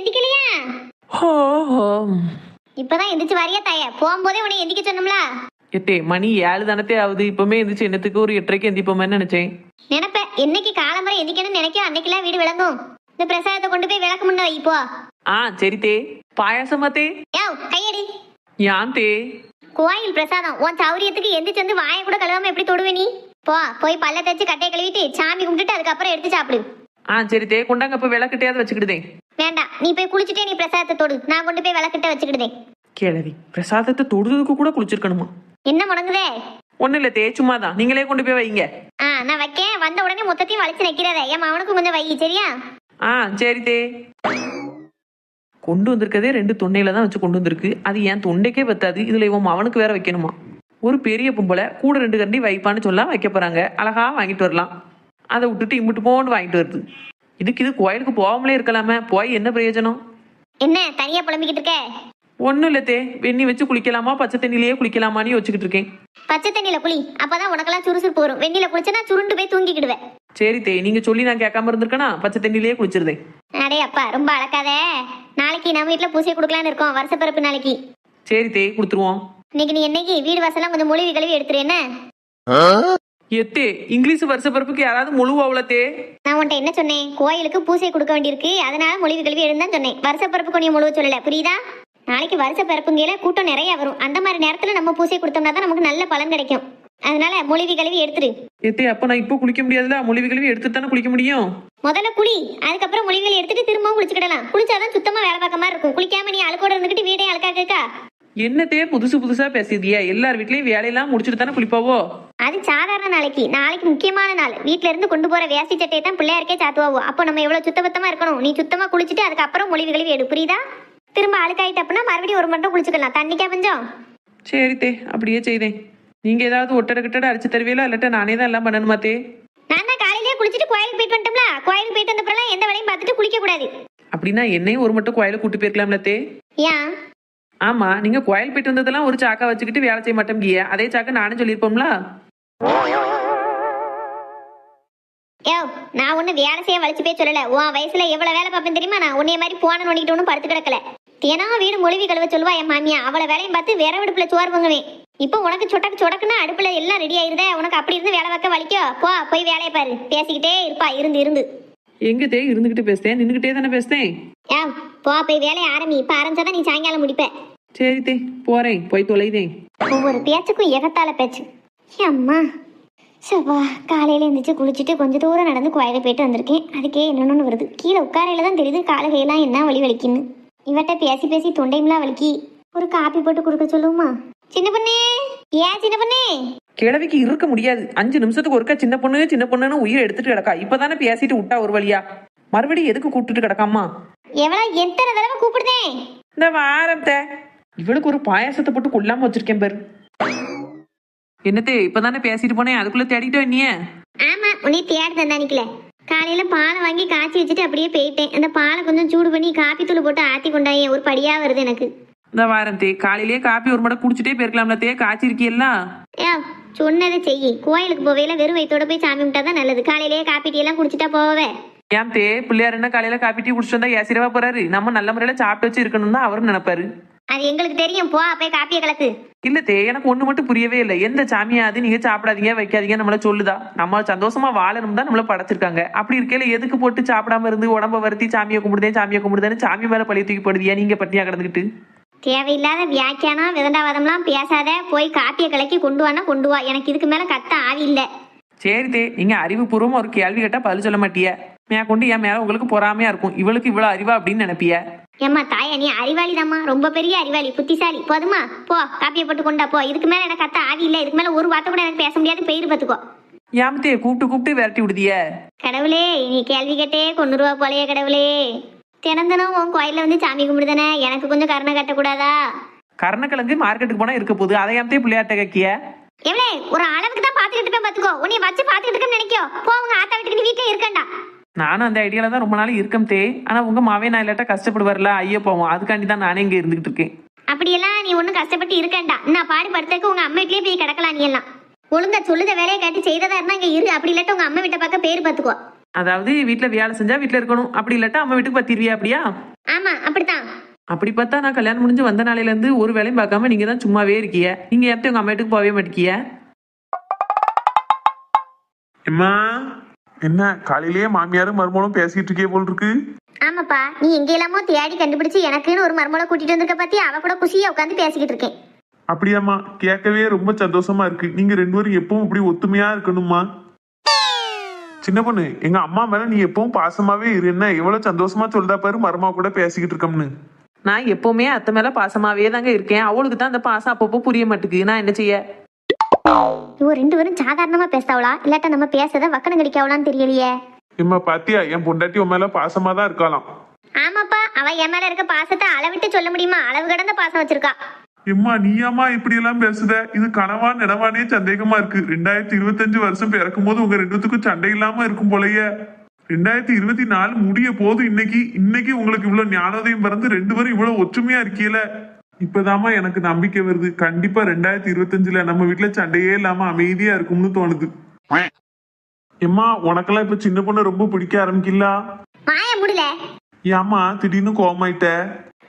எந்திக்கலையா? இப்பதான் எந்திரிச்சு வரியா தாய? போகும்போதே உன்னை எந்திக்க சொன்னோம்ல. எத்தே மணி 7 தானத்தே ஆகுது. இப்பவுமே எந்திரிச்சு என்னத்துக்கு ஒரு 8:30க்கு எந்திப்போமேன்னு நினைச்சேன். நினைப்பேன் என்னைக்கு காலம்பரை எந்திக்கணும்னு நினைக்கும் அன்னைக்கெல்லாம் வீடு விளங்கும். இந்த பிரசாதத்தை கொண்டு போய் விளக்கு முன்ன வை போ. சரி தே. பாயாசமா தே? கையடி. யான் தே? கோயில் பிரசாதம். உன் சௌரியத்துக்கு எந்திரிச்சு வந்து வாயை கூட கழுவாம எப்படி தொடுவே நீ? போய் பல்ல தேய்ச்சி கட்டையை கழுவிட்டு சாமி கும்பிட்டுட்டு அதுக்கப்புறம் எடுத்து சாப்பிடு. சரி தே. கொண்டாங்க. இப்ப விளக்கிட்டையாவது வச்சுக்கிடுதேன். வேண்டாம், நீ போய் குளிச்சுட்டே நீ பிரசாதத்தை தொடு. நான் கொண்டு போய் விளக்கிட்ட வச்சுக்கிடுதேன். கேளவி, பிரசாதத்தை தொடுறதுக்கு கூட குளிச்சிருக்கணுமா? என்ன முடங்குதே? ஒண்ணு இல்ல தே, சும்மாதான். நீங்களே கொண்டு போய் வைங்க. நான் வைக்கேன். வந்த உடனே மொத்தத்தையும் வளைச்சு நிக்கிறத என் அவனுக்கு கொஞ்சம் வை, சரியா? சரி தே. கொண்டு வந்திருக்கதே 2 தொண்டையில தான் வச்சு கொண்டு வந்திருக்கு. அது என் தொண்டைக்கே பத்தாது. இதுல இவன் அவனுக்கு வேற வைக்கணுமா? ஒரு பெரிய பொம்பளை கூட 2 கரண்டி வைப்பான்னு சொல்ல வைக்க போறாங்க. அழகா வாங்கிட்டு வரலாம். அதை விட்டுட்டு இம்பிட்டு போன்னு வாங்கிட்டு வருது. இது கோயிலுக்கு போகாமலே இருக்கலாமே. போய் என்ன பிரயோஜனம்? என்ன தனியா புலம்பிக்கிட்டு இருக்க? ஒன்னும் இல்ல தே. வெண்ணி வச்சு குளிக்கலாமா பச்சை தண்ணிலேயே குளிக்கலாமான்னு யோசிச்சுக்கிட்டு இருக்கேன். பச்சை தண்ணியில குளி, அப்பதான் உனக்கெல்லாம் சுறுசுறுப்பு வரும். வெண்ணில குளிச்சனா சுருண்டு போய் தூங்கிக்கிடுவேன். சரி தே, நீங்க சொல்லி நான் கேட்காம இருந்திருக்கேனா? பச்சை தண்ணிலேயே குளிச்சிருந்தேன். அடே அப்பா, ரொம்ப அழகாத. நாளைக்கு நம்ம வீட்டுல பூசை கொடுக்கலான்னு இருக்கோம், வருஷ பிறப்பு நாளைக்கு. சரி தே, கொடுத்துருவோம். இன்னைக்கு நீ என்னைக்கு வீடு வாசலாம் கொஞ்சம் மொழிவி கழுவி எடுத்துரு. என்ன எத்தே, இங்கிலீஷ் வருஷ பிறப்புக்கு யாராவது முழுவாவுல தே? நான் உன்ட்ட என்ன சொன்னேன்? கோயிலுக்கு பூசை கொடுக்க வேண்டியிருக்கு, அதனால மொழிவி கழுவி எடுன்னு சொன்னேன். வருஷ பிறப்புக்கு நீ முழுவ சொல்லல, புரியுதா? நாளைக்கு வருஷ பிறப்புங்கையில கூட்டம் நிறைய வரும். அந்த மாதிரி நேரத்துல நம்ம பூசை கொடுத்தோம்னா தான் நமக்கு நல்ல பலன் கிடைக்கும். அதனால மொழிவி கழுவி எடுத்துரு. எத்தே, அப்ப நான் இப்போ குளிக்க முடியாதுல? மொழிவி கழுவி எடுத்துட்டு தானே குளிக்க முடியும். முதல்ல குளி, அதுக்கப்புறம் மொழிவிகள் எடுத்துட்டு திரும்பவும் குளிச்சுக்கிடலாம். குளிச்சாதான் சுத்தமா வேலை பார்க்க மாதிரி இருக்கும். குளிக்காம நீ அழுக்கோட இருந்துகிட்டு வீடையும் அழுக்காக்கா. என்னத்தே புதுசு புதுசா பேசியதியா? எல்லார் வீட்லயும் வேலையெல்லாம் முடிச்சுட்டு தானே குளிப்பாவோ? அது சாதாரண நாளைக்கு முக்கியமான நாள். வீட்டுல இருந்து கொண்டு போற வேஷ்டி சட்டையை தான் பிள்ளையாருக்கே சாத்துவாவோ. அப்போ நம்ம எவ்வளவு சுத்தபத்தமா இருக்கணும். நீ சுத்தமா குளிச்சுட்டு அதுக்கப்புறம் மொழிவி கழுவி எடு, புரியுதா? திரும்ப அழுக்காயிட்டு அப்படின்னா மறுபடியும் 1 மணி குளிச்சுக்கலாம். தண்ணிக்கா பஞ்சம். சரி தே, அப்படியே செய்தேன். நீங்க ஏதாவது ஒட்டடை கிட்டட அடிச்சு தருவீங்களா? இல்லாட்ட நானே தான் எல்லாம் பண்ணணுமா தே? நான் தான் காலையிலேயே குளிச்சுட்டு கோயிலுக்கு போயிட்டு வந்துட்டோம்ல. கோயிலுக்கு போயிட்டு வந்தப்பறம் எந்த வேலையும் பார்த்துட்டு குளிக்க கூடாது. அப்படின்னா என்னையும் ஒரு மட்டும் கோயிலுக்கு கூட்டு போயிருக்கலாம்ல தே? ஏன்? ஆமா, நீங்க கோயில் போயிட்டு வந்ததெல்லாம் ஒரு சாக்கா வச்சுக்கிட்டு வேலை செய்ய மாட்டேங்கிய. அதே சாக்கா நானும் சொல்லியிருப்போம்ல. நான் ஒண்ணு வேலை செய்ய வலிச்சு போய் சொல்லல. உன் வயசுல எவ்வளவு வேலை பார்ப்பேன் தெரியுமா? நான் உன்னைய மாதிரி போன நோண்டிட்டு ஒன்னும் படுத்து கிடக்கல. தினம் வீடு மொழிவி கழுவ சொல்லுவா என் மாமியா. அவளை வேலையும் பார்த்து வேற அடுப்புல சோறு பொங்குவேன். இப்போ உனக்கு சொடக்குன்னா அடுப்புல எல்லாம் ரெடி ஆயிருதே. உனக்கு அப்படி இருந்து வேலை பார்க்க வலிக்கோ? போய் வேலையை பாரு. பேசிக்கிட்டே இருப்பா இருந்து. எங்க தே இருந்துகிட்டு பேசுறேன்? நின்னுகிட்டே தானே பேசுறேன். போய் வேலையை ஆரம்பி. இப்ப ஆரம்பிச்சாதான் நீ சாயங்காலம் முடிப்ப. சரி தே, போறேன். போய் தொலைதேன். ஒவ்வொரு பேச்சுக்கும் எகத்தால பேச்சு. அம்மா சவா, காலையில எழுந்திரிச்சு குளிச்சுட்டு கொஞ்சம் தூரம் நடந்து கோயில போயிட்டு வந்திருக்கேன். அதுக்கே என்னொன்னு வருது. கீழே உட்காரையில தான் தெரியுது காலகையெல்லாம் என்ன வலி வலிக்குன்னு. இவட்ட பேசி தொண்டைம்லாம் வலிக்கி. ஒரு காப்பி போட்டு கொடுக்க சொல்லுமா? சின்ன பொண்ணே, ஏன் சின்ன பொண்ணே? கிழவிக்கு இருக்க முடியாது. 5 நிமிஷத்துக்கு ஒருக்கா சின்ன பொண்ணுன்னு உயிரை எடுத்துட்டு கிடக்கா. இப்பதானே பேசிட்டு விட்டா ஒரு வழியா. மறுபடியும் எதுக்கு கூப்பிட்டுட்டு கிடக்காமா? எவ்வளவு எத்தனை தடவை கூப்பிடுதேன். இந்த வாரத்த இவளுக்கு ஒரு பாயாசத்தை போட்டு கொல்லாம வச்சிருக்கேன் பாரு. என்னத்தே, இப்பதானே பேசிட்டு போனேன், அதுக்குள்ள தேடிட்டு வந்தியே? ஆமா, உன்னை தேடி தந்தானிக்கல. காலையில பாலை வாங்கி காய்ச்சி வச்சுட்டு அப்படியே போயிட்டேன். அந்த பாலை கொஞ்சம் சூடு பண்ணி காப்பி தூள் போட்டு ஆத்தி கொண்டாயே. ஒரு படியா வருது எனக்கு. இந்த வாரம் தே, காலையிலேயே காப்பி ஒரு மடை குடிச்சிட்டே போயிருக்கலாம்ல தே? காய்ச்சி இருக்கியல்ல? சொன்னதை செய்யி. கோயிலுக்கு போவையில வெறும் வயிற்றோட போய் சாமி கும்பிட்டாதான் நல்லது. காலையிலேயே காப்பி டீ எல்லாம் குடிச்சிட்டா போவே. ஏன் தே, பிள்ளையார் என்ன காலையில காப்பி டீ குடிச்சிட்டு வந்தா ஏசிரவா போறாரு? நம்ம நல்ல முறையில சாப்பிட்டு வச்சு இருக்கணும் தான் அவரும் நினைப்பாரு. அது எங்களுக்கு தெரியும். போய் காப்பியை கலக்கு. இல்ல தே, எனக்கு ஒண்ணு மட்டும் புரியவே இல்லை. எந்த சாமியாவது நீங்க சாப்பிடாதீங்க வைக்காதீங்க நம்மள சொல்லுதா? நம்ம சந்தோஷமா வாழணும் தான் நம்மள படைச்சிருக்காங்க. அப்படி இருக்கையில எதுக்கு போட்டு சாப்பிடாம இருந்து உடம்ப வருத்தி சாமியை கும்பிடுதேன்னு சாமி மேல பழைய தூக்கி போடுதியா நீங்க பட்டினியா கிடந்துக்கிட்டு? தேவையில்லாத வியாக்கியானம் விதண்டாவாதம்லாம் பேசாத. போய் காப்பியை கலக்கி கொண்டு வா. எனக்கு இதுக்கு மேல கத்த ஆவி இல்ல. சரி தே, நீங்க அறிவுபூர்வமா ஒரு கேள்வி கேட்டா பதில் சொல்ல மாட்டிய. கொண்டு என் மேல உங்களுக்கு பொறாமையா இருக்கும். இவளுக்கு இவ்வளவு அறிவா அப்படின்னு நினைப்பிய? ஏம்மா தாயா, நீ அறிவாளிதாம்மா, ரொம்ப பெரிய அறிவாளி, புத்திசாலி. போதுமா? காப்பியை போட்டு கொண்டா போ. இதுக்கு மேல எனக்கு கத்த ஆவி இல்ல. இதுக்கு மேல ஒரு வார்த்தை கூட எனக்கு பேச முடியாது. பெயர் பார்த்துக்கோ. யாமத்தே கூப்பிட்டு விரட்டி விடுதிய? கடவுளே, நீ கேள்வி கேட்டே கொண்டுருவா போலையே கடவுளே. தினந்தனம் உன் கோயில வந்து சாமி கும்பிடுதானே, எனக்கு கொஞ்சம் கருணை கட்டக்கூடாதா? கருணக்கிழங்கு மார்க்கெட்டுக்கு போனா இருக்க போகுது. அதை யாமத்தே பிள்ளையாட்ட கக்கிய? எவ்வளே, ஒரு அளவுக்கு தான் பாத்துக்கிட்டு பாத்துக்கோ. உன்னை வச்சு பாத்துக்கிட்டு இருக்கேன்னு நினைக்கோ. உங்க ஆத்தா வீட்டுக்கு நீ வீட்டுல இருக்கண்டா. நானும் அந்த ஐடியால தான் ரொம்ப நாள் இருக்கேன் தே. ஆனா உங்க மாவே நான் இல்லாட்டா கஷ்டப்படுவார்ல, ஐயோ போவோம். அதுக்காண்டி தான் நானே இங்க இருந்துகிட்டு இருக்கேன். அப்படியெல்லாம் நீ ஒன்னும் கஷ்டப்பட்டு இருக்கண்டா. நான் பாடு படுத்தக்கு உங்க அம்மா வீட்லயே போய் கிடக்கலாம். நீ எல்லாம் ஒழுங்கா சொல்லுத வேலையை காட்டி செய்ததா இருந்தா இங்க இரு. அப்படி இல்லாட்ட உங்க அம்மா வீட்டை பார்க்க பேர் பாத்துக்கோ. அதாவது வீட்டுல வேலை செஞ்சா வீட்டுல இருக்கணும், அப்படி இல்லாட்டா அம்மா வீட்டுக்கு பத்திருவியா? அப்படியா? ஆமா அப்படித்தான். அப்படி பார்த்தா நான் கல்யாணம் முடிஞ்சு வந்த நாளையில இருந்து ஒரு வேலையும் பார்க்காம நீங்க தான் சும்மாவே இருக்கிய. நீங்க எப்பயும் உங்க அம்மா வீட்டுக்கு போகவே மாட்டேங்கிய. அம்மா, என்ன காலையிலேயே மாமியாரும் மருமகளும் பேசிட்டு இருக்கே போல் இருக்கு. ஆமாப்பா, நீ எங்க எல்லாமோ தேடி கண்டுபிடிச்சு எனக்குன்னு ஒரு மருமகளை கூட்டிட்டு வந்திருக்க பத்தி அவ கூட குஷியா உட்காந்து பேசிக்கிட்டு இருக்கேன். அப்படியாம்மா, கேட்கவே ரொம்ப சந்தோஷமா இருக்கு. நீங்க ரெண்டு பேரும் எப்பவும் இப்படி ஒத்துமையா இருக்கணுமா. சின்ன பொண்ணு, எங்க அம்மா மேல நீ எப்பவும் பாசமாவே இரு. என்ன எவ்வளவு சந்தோஷமா சொல்றா பாரு, மருமா கூட பேசிக்கிட்டு இருக்கோம்னு. நான் எப்பவுமே அத்தை மேல பாசமாவே தாங்க இருக்கேன். அவளுக்கு தான் அந்த பாசம் அப்பப்போ புரிய மாட்டேங்குது. நான் என்ன செய்ய? இவ ரெண்டு பேரும் சாதாரணமா பேசாவளா இல்லாட்டா நம்ம பேசத வக்கணம் கடிக்காவலான்னு தெரியலையே. எம்மா பாத்தியா, என் பொண்டாட்டி உன் மேல பாசமா தான் இருக்கலாம். ஆமாப்பா, அவ என் மேல இருக்க பாசத்தை அளவிட்டு சொல்ல முடியுமா? அளவு கடந்த பாசம் வச்சிருக்கா. எம்மா நீயாமா இப்படி எல்லாம் பேசுத? இது கனவா நினவானே சந்தேகமா இருக்கு. 2025 வருஷம் பிறக்கும் போது உங்க ரெண்டுத்துக்கும் சண்டை இல்லாம இருக்கும் போலயே. 2024 முடிய போது இன்னைக்கு உங்களுக்கு இவ்வளவு ஞானோதயம் பிறந்து ரெண்டு பேரும் இவ்வளவு ஒற்றுமையா இருக்கீல. இப்பதாமா எனக்கு நம்பிக்கை வருது. கண்டிப்பா 2025ல நம்ம வீட்டுல சண்டையே இல்லாம அமைதியா இருக்கும்னு தோணுது. எம்மா, உனக்கெல்லாம் இப்ப சின்ன பொண்ணு ரொம்ப பிடிக்க ஆரம்பிக்கல. வாய முடியல. ஏம்மா திடீர்னு கோவமாயிட்ட?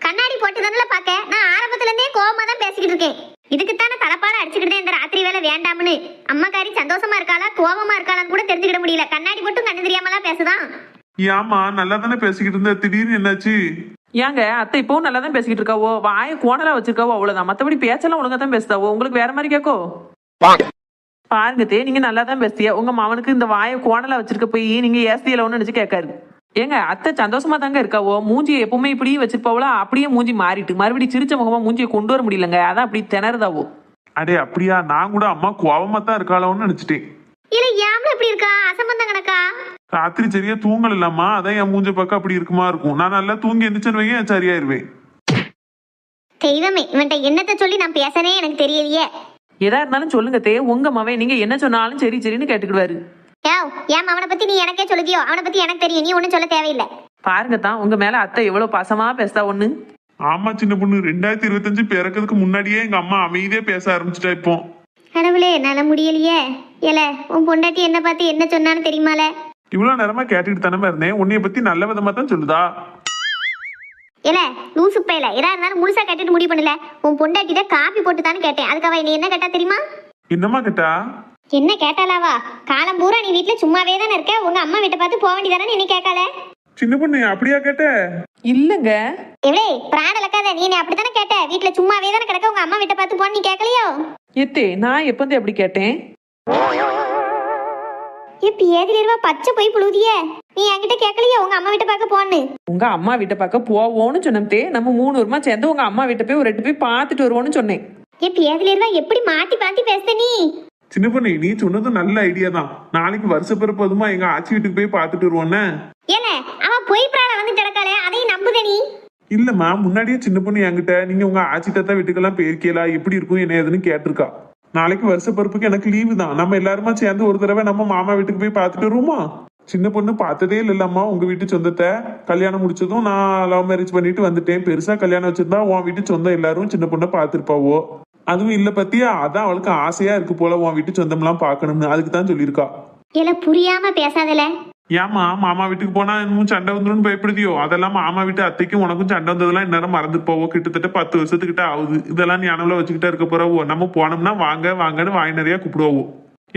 கண்ணாடி போட்டு தானே பாக்க. நான் ஆரம்பத்துல இருந்தே கோவமா தான் பேசிக்கிட்டு இருக்கேன். இதுக்குத்தானே தலைப்பாட அடிச்சுக்கிட்டே இந்த ராத்திரி வேலை வேண்டாம்னு. அம்மாக்காரி சந்தோஷமா இருக்காளா கோவமா இருக்காளான்னு கூட தெரிஞ்சுக்கிட முடியல. கண்ணாடி போட்டும் கண்ணு தெரியாமலாம் பேசுதான். ஏம்மா நல்லா தானே பேசிக்கிட்டு இருந்த, திடீர்னு என்னாச்சு? ஏங்க அத்தை இப்பவும் நல்லா தான் பேசிக்கிட்டு இருக்காவோ, வாய கோணலா வச்சிருக்காவோ, அவ்வளவுதான். மத்தபடி பேச்செல்லாம் ஒழுங்கா தான் பேசுதாவோ. உங்களுக்கு வேற மாதிரி கேட்கோ? பாருங்க தே, நீங்க நல்லா தான் பேசிய. உங்க மாவனுக்கு இந்த வாயை கோணலா வச்சிருக்க போய் நீங்க ஏசியில ஒண்ணு நினைச்சு கேட்காரு. ஏங்க அத்தை சந்தோஷமா தாங்க இருக்காவோ. மூஞ்சியை எப்பவுமே இப்படியே வச்சிருப்பாவளா, அப்படியே மூஞ்சி மாறிட்டு மறுபடியும் சிரிச்ச முகமா மூஞ்சியை கொண்டு வர முடியலங்க. அதான் அப்படி திணறதாவோ. அடே அப்படியா, நான் கூட அம்மா கோவமா தான் இருக்காளோன்னு நினைச்சிட்டேன். இல்ல ஏம்ல இப்படி இருக்கா? அசம்பந்தம் கணக்கா? ராத்திரி சரியா தூங்கல இல்லாமா, அதான் என் மூஞ்ச பக்கம் அப்படி இருக்குமா இருக்கும். நான் நல்லா தூங்கி எந்திரிச்சேன்னு வையேன், சரியாயிருவேன். தெய்வமே, இவன்ட்ட என்னத்த சொல்லி நான் பேசனே எனக்கு தெரியலையே. எதா இருந்தாலும் சொல்லுங்க தே. உங்க மவன் நீங்க என்ன சொன்னாலும் சரி சரின்னு கேட்டுக்கிடுவாரு. ஏன் அவனை பத்தி நீ எனக்கே சொல்லுதியோ? அவனை பத்தி எனக்கு தெரியும், நீ ஒண்ணும் சொல்ல தேவையில்லை. பாருங்க தான் உங்க மேல அத்தை எவ்வளவு பாசமா பேசுதா ஒண்ணு. ஆமா சின்ன பொண்ணு, 2025 பிறக்கிறதுக்கு முன்னாடியே எங்க அம்மா அமைதியா பேச ஆரம்பிச்சுட்டா. இப்போ கடவுளே, என்னால முடியலையே. ஏல, உன் பொண்டாட்டி என்ன பார்த்து என்ன சொன்னான்னு தெரியுமால? இவ்வளவு நேரமா கேட்டுட்டு தானே இருந்தேன். உன்னைய பத்தி நல்ல விதமா தான் சொல்லுதா. ஏல லூசு பையல, எதா இருந்தாலும் முழுசா கேட்டுட்டு முடிவு பண்ணல. உன் பொண்டாட்டிட்ட காப்பி போட்டு தானே கேட்டேன். அதுக்காக நீ என்ன கேட்டா தெரியுமா? என்னம்மா கேட்டா? என்ன கேட்டாலாவா? காலம் பூரா நீ வீட்டுல சும்மாவே தானே இருக்க, உங்க அம்மா வீட்டை பார்த்து போக வேண்டியதானே என்ன கேட்கால? சின்ன பொண்ணு அப்படியா கேட்ட? இல்லங்க எவ்வளே பிராண இழக்காத. நீ என்ன அப்படித்தானே கேட்ட? வீட்டுல சும்மாவே தானே கிடக்க, உங்க அம்மா வீட்டை பார்த்து போன்னு நீ கேட்கலையோ? எத்தே, நான் எப்ப அப்படி கேட்டேன்? இப்ப ஏதிலிருவா பச்சை போய் புழுதியே. நீ என்கிட்ட கேட்கலையோ உங்க அம்மா வீட்டை பார்க்க போன்னு? உங்க அம்மா வீட்டை பார்க்க போவோம்னு சொன்னே. நம்ம 3 வருமா சேர்ந்து உங்க அம்மா வீட்டை போய் ஒரு 8 போய் பார்த்துட்டு வருவோம்னு சொன்னேன். இப்ப ஏதிலிருவா எப்படி மாத்தி மாத்தி பேசுத நீ? சின்ன பொண்ணு, நீ சொன்னது நல்ல ஐடியா தான். நாளைக்கு வருஷ பிறப்பதுமா எங்க ஆச்சி வீட்டுக்கு போய் பார்த்துட்டு வருவோன்னு. ஏல அவன் பொய் பிராண வந்து கிடக்காளே, அதையும் நம்புத நீ? இல்லம்மா, முன்னாடியே சின்ன பொண்ணு என்கிட்ட நீங்க உங்க ஆச்சி தாத்தா வீட்டுக்கெல்லாம் போயிருக்கீங்களா, எப்படி இருக்கும் என்ன ஏதுன்னு கேட்டிருக்கா. நாளைக்கு வருஷ பிறப்புக்கு எனக்கு லீவு தான். நம்ம எல்லாருமா சேர்ந்து ஒரு தடவை நம்ம மாமா வீட்டுக்கு போய் பார்த்துட்டு வருவோமா? சின்ன பொண்ணு பார்த்ததே இல்லம்மா உங்க வீட்டு சொந்தத்தை. கல்யாணம் முடிச்சதும் நான் லவ் மேரேஜ் பண்ணிட்டு வந்துட்டேன். பெருசா கல்யாணம் வச்சிருந்தா உன் வீட்டு சொந்தம் எல்லாரும் சின்ன பொண்ணை பார்த்திருப்பாவோ. அதுவும் இல்ல பத்தியா, அதான் அவளுக்கு ஆசையா இருக்கு போல உன் வீட்டு சொந்தம் எல்லாம் பாக்கணும்னு. அதுக்கு தான் சொல்லியிருக்கா. ஏல புரியாம பேசாதல. ஏமா மாமா வீட்டுக்கு போனா இன்னும் சண்டை வந்துடும் பயப்படுதியோ? அதெல்லாம் மாமா வீட்டு அத்தைக்கும் உனக்கும் சண்டை வந்ததெல்லாம் இந்நேரம் மறந்து போவோ. கிட்டத்தட்ட 10 வருஷத்துக்கிட்ட ஆகுது. இதெல்லாம் நீ அனவுல வச்சுக்கிட்டா இருக்க போறவோ. நம்ம போனோம்னா வாங்க வாங்கன்னு வாய் நிறைய கூப்பிடுவோம்.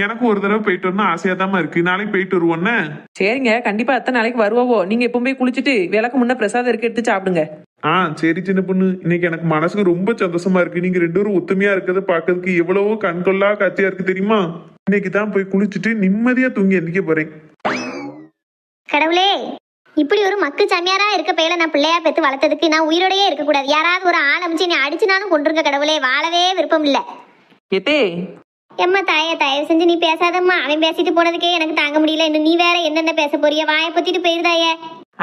எனக்கு ஒரு தடவை போயிட்டு வரணும் ஆசையா தான் இருக்கு. நாளைக்கு போயிட்டு வருவோன்னு. சரிங்க, கண்டிப்பா அத்தை நாளைக்கு வருவோவோ. நீங்க எப்பவுமே குளிச்சுட்டு விளக்கு முன்ன பிரசாதம் இருக்கு எடுத்து சாப்பிடுங்க. சரி சின்ன பொண்ணு, இன்னைக்கு எனக்கு மனசுக்கு ரொம்ப சந்தோஷமா இருக்கு. நீங்க ரெண்டு பேரும் ஒத்துமையா இருக்கிறத பாக்கிறதுக்கு எவ்வளவோ கண்கொள்ளா காட்சியா இருக்கு தெரியுமா? இன்னைக்கு தான் போய் குளிச்சுட்டு நிம்மதியா தூங்கி எந்திக்க போறேன். கடவுளே, இப்படி ஒரு மக்கு சாமியாரா இருக்க பையில நான் பிள்ளையா பெத்து வளர்த்ததுக்கு நான் உயிரோடயே இருக்க கூடாது. யாராவது ஒரு ஆள் அமைச்சு நீ அடிச்சுனாலும் கொண்டிருக்க கடவுளே. வாழவே விருப்பம் இல்ல. எத்தே எம்மா தாய, தயவு செஞ்சு நீ பேசாதம்மா. அவன் பேசிட்டு போனதுக்கே எனக்கு தாங்க முடியல. இன்னும் நீ வேற என்னென்ன பேச போறிய? வாயை பத்திட்டு போயிருதாயே.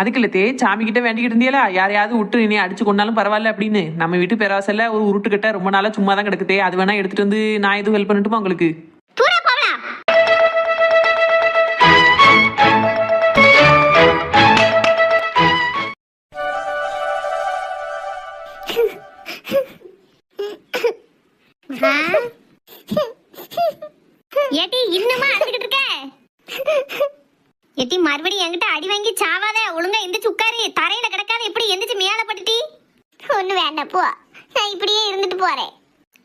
அதுக்கு இல்லத்தே, சாமி கிட்ட வேண்டிக்கிட்டு இருந்தியலா யாரையாவது விட்டு நீ அடிச்சு கொண்டாலும் பரவாயில்ல அப்படின்னு. நம்ம வீட்டு பேராசல்ல ஒரு உருட்டு கிட்ட ரொம்ப நாளா சும்மா தான் கிடக்குதே. அது வேணா எடுத்துட்டு வந்து நான் எதுவும் ஹெல்ப் பண்ணட்டுமா உங்களுக்கு? தூர போடா. ஏட்டி இன்னுமா அழுதுகிட்டு இருக்க? ஏட்டி மறுபடியும் என்கிட்ட அடி வாங்கி சாவாத. ஒழுங்கா எந்திரிச்சு உட்காரு. தரையில கிடக்காத. எப்படி எந்திரிச்சு மேல பட்டுட்டி ஒண்ணு வேண்டாம் போ, நான் இப்படியே இருந்துட்டு போறேன்.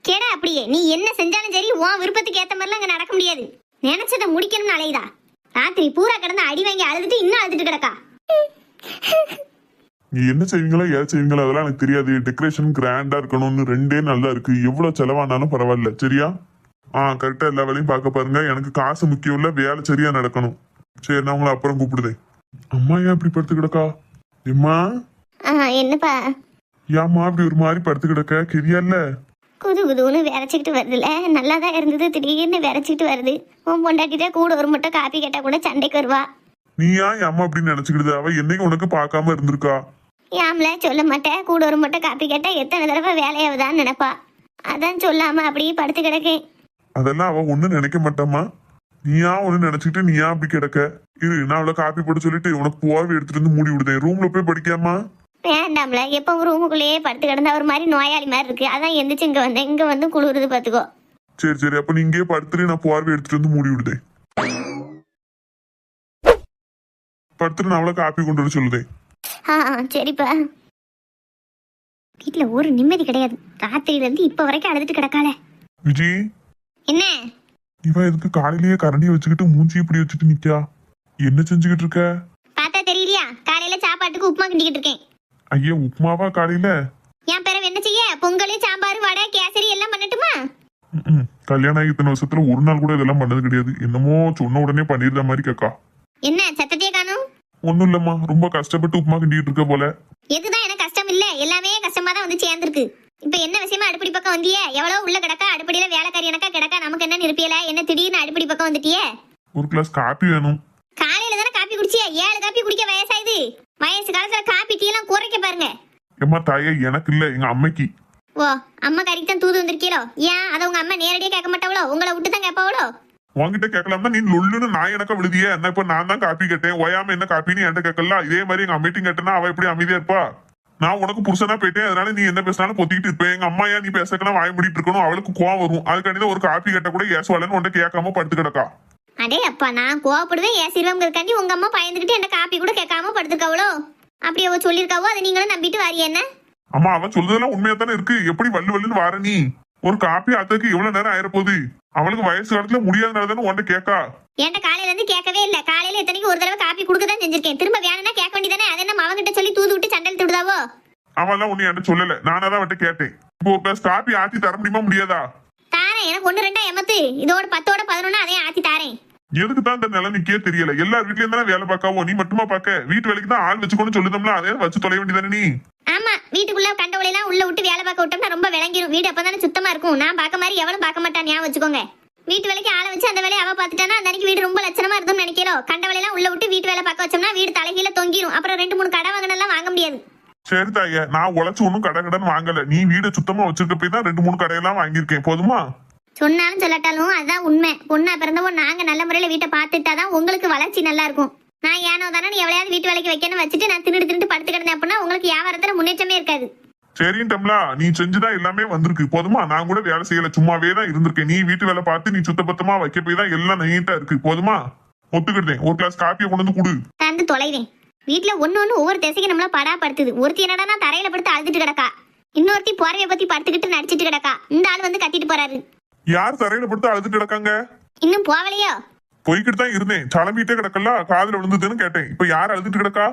கேடா அப்படியே நீ என்ன செஞ்சாலும் சரி உன் விருப்பத்துக்கு ஏத்த மாதிரிலாம் அங்க நடக்க முடியாது. நினைச்சதை முடிக்கணும்னு அலையுதா. ராத்திரி பூரா கிடந்து அடி வாங்கி அழுதுட்டு இன்னும் அழுதுட்டு கிடக்கா. நீ என்ன செய்வீங்களோ ஏன் செய்வீங்களோ அதெல்லாம் எனக்கு தெரியாது. டெக்கரேஷன் கிராண்டா இருக்கணும்னு ரெண்டே நல்லா இருக்கு. எவ்வளவு செலவானாலும் பரவாயில்ல சரியா? கரெக்டா எல்லா வேலையும் பார்க்க பாருங்க. எனக்கு காசு முக்கியம் இல்ல, வேலை சரியா நடக்கணும். சரி நான் உங்களை அப்புறம் கூப்பிடுதேன். அம்மா ஏன் இப்படி படுத்து கிடக்கா? எம்மா என்னப்பா ஏம்மா இப்படி ஒரு மாதிரி படுத்து கிடக்க? கெரியா இல்ல? குது குதுன்னு விரைச்சிக்கிட்டு வருதுல்ல. நல்லா தான் இருந்தது, திடீர்னு விரைச்சிக்கிட்டு வருது. உன் பொண்டாட்டிட்ட கூட ஒரு முட்டை காப்பி கேட்டா கூட சண்டைக்கு வருவா. நீ ஏன் அம்மா அப்படின்னு நினைச்சுக்கிடுது? அவ என்னைக்கு உனக்கு பார்க்காம இருந்திருக்கா? யாம்ல சொல்ல மாட்டேன். கூட ஒரு முட்டை காப்பி கேட்டா எத்தனை தடவை வேலையாவதான்னு நினைப்பா. அதான் சொல்லாம அப்படியே படுத்து கிடக்கேன். அதெல்லாம் அவ ஒண்ணும் நினைக்க மாட்டாமா. நீயா ஒண்ணு நினைச்சுக்கிட்டு நீயா அப்படி கிடக்க? இரு நான் அவளை காப்பி போட்டு சொல்லிட்டு உனக்கு போர்வை எடுத்துட்டு வந்து மூடி விடுதேன். ரூம்ல போய் படிக்காமா? வேண்டாம்ல, எப்பவும் ரூமுக்குள்ளேயே படுத்து கிடந்தா ஒரு மாதிரி நோயாளி மாதிரி இருக்கு. அதான் எந்திரிச்சு இங்க வந்தேன். இங்க வந்து குளிருது பாத்துக்கோ. சரி சரி அப்ப நீ இங்கே படுத்துட்டு நான் போர்வை எடுத்துட்டு வந்து மூடி விடுதேன். படுத்துட்டு நான் அவளை காப்பி கொண்டு வர சொல்லுதேன். சரிப்பா. வீட்டுல ஒரு நிம்மதி கிடையாது. ராத்திரியில இருந்து இப்ப வரைக்கும் அழுதுட்டு கிடக்கால. விஜி என்ன இவ எதுக்கு காலையிலேயே கரண்டியை வச்சுக்கிட்டு மூஞ்சி இப்படி வச்சுட்டு நிக்கா? என்ன செஞ்சுக்கிட்டு இருக்க? பார்த்தா தெரியலையா? காலையில சாப்பாட்டுக்கு உப்புமா கிண்டிக்கிட்டு இருக்கேன். ஐயா உப்புமாவா காலையில? என் பிறகு என்ன செய்ய? பொங்கல், சாம்பார், வடை, கேசரி எல்லாம் பண்ணட்டுமா? கல்யாணம் ஆகி இத்தனை வருஷத்துல ஒரு நாள் கூட இதெல்லாம் பண்ணது கிடையாது. என்னமோ சொன்ன உடனே பண்ணிடுற மாதிரி கேக்கா. என்ன சத்தத்தையே காணும்? ஒண்ணும் இல்லம்மா, ரொம்ப கஷ்டப்பட்டு உப்புமா கிண்டிட்டு இருக்க போல. எதுதான் எனக்கு கஷ்டம் இல்ல, எல்லாமே கஷ்டமா தான் வந்து சேர்ந்துருக்கு. இப்ப என்ன விஷயமா அடுப்படி பக்கம் வந்தியே? எவ்வளவு உள்ள கிடக்கா, அடுப்படியில வேலைக்காரி எனக்கா கிடக்கா, நமக்கு என்ன நிருப்பியல? என்ன திடீர்னு அடுப்படி பக்கம் வந்துட்டியே? ஒரு கிளாஸ் காப்பி வேணும். காலையில தானே காப்பி குடிச்சியா? 7 காப்பி குடிக்க வயசாயுது. வயசு காலத்துல காப்பி டீ எல்லாம் குறைக்க பாருங்க. ஏம்மா தாயே, எனக்கு இல்ல எங்க அம்மைக்கு. ஓ, அம்மா கறிக்கு தான் தூது வந்திருக்கீங்களோ? ஏன் அதை உங்க அம்மா நேரடியா கேட்க மாட்டாவளோ? உங்களை விட்டு தான் கேட்பாவளோ? உன்கிட்ட கேட்கலாம் தான் நீ லொல்லுன்னு நான் எனக்கா விழுதிய. என்ன இப்ப நான் தான் காப்பி கேட்டேன், ஓயாம என்ன காப்பின்னு என்கிட்ட கேட்கலாம். இதே மாதிரி எங்க அம்மைட்டும் கேட்டேன்னா அவ எப்படி அமைதியா இருப்பா? நான் உனக்கு புருஷனா போயிட்டேன், அதனால நீ என்ன பேசினாலும் பொத்திக்கிட்டு இருப்பேன். எங்க அம்மா ஏன் நீ பேசக்கனா வாய் முடிட்டு இருக்கணும்? அவளுக்கு கோவம் வரும். அதுக்காண்டி ஒரு காப்பி கேட்ட கூட ஏசுவாளன்னு உன்கிட்ட கேட்காம படுத்து கிடக்கா. அடே அப்பா, நான் கோவப்படுவேன் ஏசிருவங்கிறக்காண்டி உங்க அம்மா பயந்துகிட்டு என்ன காப்பி கூட கேட்காம படுத்துக்காவளோ? அப்படி அவ சொல்லியிருக்காவோ, அதை நீங்களும் நம்பிட்டு வாரிய என்ன? அம்மா அவன் சொல்றதெல்லாம் உண்மையா தானே இருக்கு. எப்படி வல்லு வல்லுன்னு வார நீ? ஒரு காப்பி ஆத்ததுக்கு எவ்வளவு நேரம் ஆயிரப்போகுது? அவளுக்கு வயசு காலத்துல முடியாதனால தானே உன்கிட்ட கேட்கா. என்கிட்ட காலையில இருந்து கேட்கவே இல்ல. காலையில எத்தனைக்கு ஒரு தடவை காப்பி கொடுக்கதான் செஞ்சிருக்கேன். திரும்ப வேணும்னா கேட்க வேண்டியதானே? அது என்ன அவங்கிட்ட சொல்லி தூது விட்டு சண்டல் விடுதாவோ? அவெல்லாம் ஒண்ணு என்கிட்ட சொல்லல, நானா தான் அவட்ட கேட்டேன். இப்போ ஒரு கிளாஸ் காப்பி ஆத்தி தர முடியுமா? முடியாதா? தாரேன், எனக்கு 1 2 எமத்து. இதோட 10ஓட 11 அதையும் ஆத்தி தாரேன். எதுக்கு தான் இந்த நிலைமைக்கே தெரியல. எல்லார் வீட்லயும் தானே வேலை பார்க்காவோ, நீ மட்டுமா பார்க்க? வீட்டு வேலைக்கு தான் ஆள் வச்சுக்கொண்டு சொல்லுதோம்ல, அதே வச்சு தொலை வேண்டியதானே நீ? ஆமா, வீட்டுக்குள்ள கண்டவளையெல்லாம் உள்ள விட்டு வேலை பார்க்க விட்டோம்னா ரொம்ப விளங்கிரும். வீடு அப்பதானே சுத்தமா இருக்கும். நான் பார்க்க மாதிரி எவனும் பார்க்க மாட்டான், ஞாபகம் வச்சுக்கோங்க. வீட்டு வேலைக்கு ஆளை வச்சு அந்த வேலையை அவ பார்த்துட்டானா அந்த அன்னைக்கு வீடு ரொம்ப லட்சணமா இருக்கும்னு நினைக்கிறோம். கண்டவளையெல்லாம் உள்ள விட்டு வீட்டு வேலை பார்க்க வச்சோம்னா வீடு தலைகீழ தொங்கிரும். அப்புறம் 2 3 கடை வாங்கினெல்லாம் வாங்க முடியாது. சரி தாய, நான் உழைச்சு ஒன்னும் கடை கடன் வாங்கல. நீ வீடை சுத்தமா வச்சிருக்க போய் தான் 2 3 கடையெல்லாம் வாங்கியிருக்கேன். போதுமா? சொன்னாலும் சொல்லாட்டாலும் அதுதான் உண்மை. பொண்ணா பிறந்தவோ நாங்க நல்ல முறையில வீட்டை பார்த்துட்டாதான் உங்களுக்கு வளர்ச்சி நல்லா இருக்கும். நான் ஏனோ தானே எவ்வளையாவது வீட்டு வேலைக்கு வைக்கணும் வச்சுட்டு நான் தின்னுட்டு படுத்து கிடந்தேன் அப்படின்னா உங்களுக்கு வியாபாரத்துல முன்னேற்றமே இருக்காது. சரின்ட்டம்லா, நீ செஞ்சுதான் எல்லாமே வந்திருக்கு. போதுமா? நான் கூட வேலை செய்யல, சும்மாவே தான் இருந்திருக்கேன். நீ வீட்டு வேலை பார்த்து நீ சுத்தபத்தமா வைக்க போய் தான் எல்லாம் நீட்டா இருக்கு. போதுமா? ஒத்துக்கிட்டேன். ஒரு கிளாஸ் காப்பியை கொண்டு வந்து கொடு. தந்து தொலைவேன். வீட்டுல ஒண்ணு ஒவ்வொரு திசைக்கு நம்மள படாப்படுத்துது. ஒருத்தி என்னடா தரையில படுத்து அழுதுட்டு கிடக்கா, இன்னொருத்தி போறவைய பத்தி படுத்துக்கிட்டு நடிச்சிட்டு கிடக்கா. இந்த ஆள் வந்து கத்திட்டு போறாரு. யார் தரையில படுத்து அழுதுட்டு கிடக்காங்க? இன்னும் போகலையோ? போய்கிட்டு தான் இருந்தேன். சலம்பிட்டே கிடக்கல, காதுல விழுந்ததுன்னு கேட்டேன். இப்ப யார் அழுதுட்டு கிடக்கா?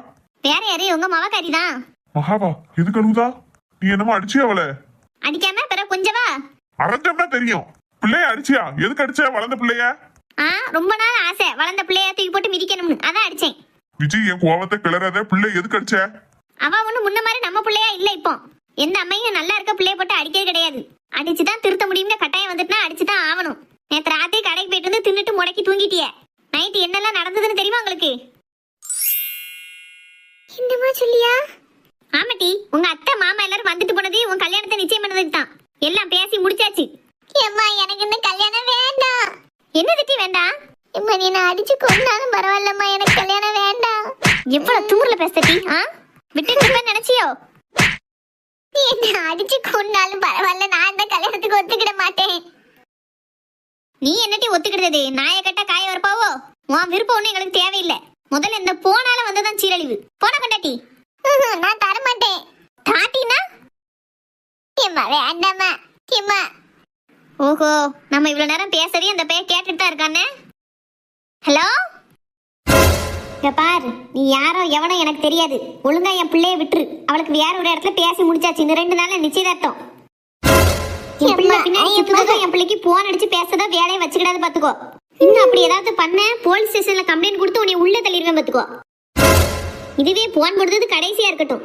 வேற யாரு? உங்க மவக்காரி தான். மகாவா? எதுக்கு அழுகுதா? நீ என்னமோ அடிச்சியா அவளை? அடிக்காம பிறகு கொஞ்சவா அரைஞ்சோம்னா தெரியும். பிள்ளைய அடிச்சியா? எதுக்கு அடிச்சா? வளர்ந்த பிள்ளைய? ரொம்ப நாள் ஆசை வளர்ந்த பிள்ளைய தூக்கி போட்டு மிதிக்கணும்னு, அதான் அடிச்சேன். விஜய், என் கோவத்தை கிளறாத. பிள்ளை எதுக்கு அடிச்ச? அவ ஒண்ணு முன்ன மாதிரி நம்ம பிள்ளையா இல்ல. இப்போ எந்த அம்மையும் நல்லா இருக்க பிள்ளைய போட்டு அடிக்கிறது கிடையாது. அடிச்சுதான் திருத்த முடியும்னு கட்டாயம் வந்துட்டுனா அடிச்சுதான் ஆகணும். நேற்று ராத்திரி கடைக்கு போயிட்டு வந்து தின்னுட்டு முடக்கி தூங்கிட்டியே. நைட்டு என்னெல்லாம் நடந்ததுன்னு தெரியுமா உங்களுக்கு? என்னமா சொல்லியா? ஆமாட்டி, உங்க அத்தை மாமா எல்லாரும் வந்துட்டு போனது உன் கல்யாணத்தை நிச்சயம் பண்ணதுக்கு தான். எல்லாம் பேசி முடிச்சாச்சு. அம்மா, எனக்கு இந்த கல்யாணம் வேண்டாம். என்ன திட்டி வேண்டாம்? அம்மா, நீ நான் அடிச்சு கொண்டாலும் பரவாயில்லம்மா, எனக்கு கல்யாணம் வேண்டாம். எவ்வளவு தூரல பேசட்டி? விட்டு நினைச்சியோ? நீ என்ன அடிச்சு கொண்டாலும் பரவாயில்ல, நான் இந்த கல்யாணத்துக்கு ஒத்துக்கிட மாட்டேன். நீ என்னட்டி ஒத்துக்கிடுறது? நாயை கட்ட காய வரப்பாவோ? உன் விருப்பம் ஒண்ணு எங்களுக்கு தேவையில்லை. முதல்ல இந்த போனால வந்ததான் சீரழிவு. போன கண்டாட்டி. நான் தர மாட்டேன். ஏம்மா வேண்டாம்மா ஏம்மா. ஓஹோ, நம்ம இவ்வளவு நேரம் பேசுறதே அந்த பையன் கேட்டுட்டு தான் இருக்கானே. ஹலோ, இங்க பாரு, நீ யாரோ எவனோ எனக்கு தெரியாது. ஒழுங்கா என் பிள்ளைய விட்டுரு. அவளுக்கு வேற ஒரு இடத்துல பேசி முடிச்சாச்சு. இன்னும் 2 நாள்ல நிச்சயதார்த்தம். என் பிள்ளை பின்னாடி சுத்துறதும் என் பிள்ளைக்கு போன் அடிச்சு பேசுறதா வேலையை வச்சுக்கிடாது பாத்துக்கோ. இன்னும் அப்படி ஏதாவது பண்ண போலீஸ் ஸ்டேஷன்ல கம்ப்ளைண்ட் கொடுத்து உன்னை உள்ள தள்ளிடுவேன் பாத்துக்கோ. இதுவே போன் கொடுத்தது கடைசியா இருக்கட்டும்.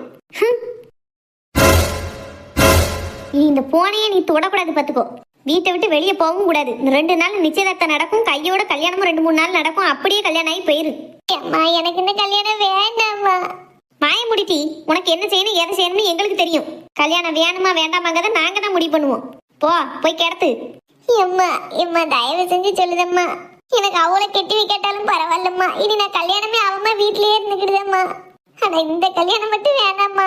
நீ இந்த போனையே நீ தொடக்கூடாது பாத்துக்கோ. வீட்டை விட்டு வெளியே போகவும் கூடாது. இந்த 2 நாள் நிச்சயதார்த்தம் நடக்கும், கையோட கல்யாணமும் 2-3 நாள் நடக்கும். அப்படியே கல்யாணம் ஆகி போயிரு. எனக்கு இந்த கல்யாணம் வேண்டாமா. வாய முடிட்டி. உனக்கு என்ன செய்யணும் எதை செய்யணும்னு எங்களுக்கு தெரியும். கல்யாணம் வேணுமா வேண்டாமாங்கத நாங்க தான் முடிவு பண்ணுவோம். போய் கிடத்து. எம்மா எம்மா தயவு செஞ்சு சொல்லுதம்மா. எனக்கு அவளை கெட்டி வைக்காட்டாலும் பரவாயில்லம்மா. இனி நான் கல்யாணமே அவமா வீட்லயே இருந்துக்கிடுதம்மா. ஆனா இந்த கல்யாணம் மட்டும் வேண்டாம்மா.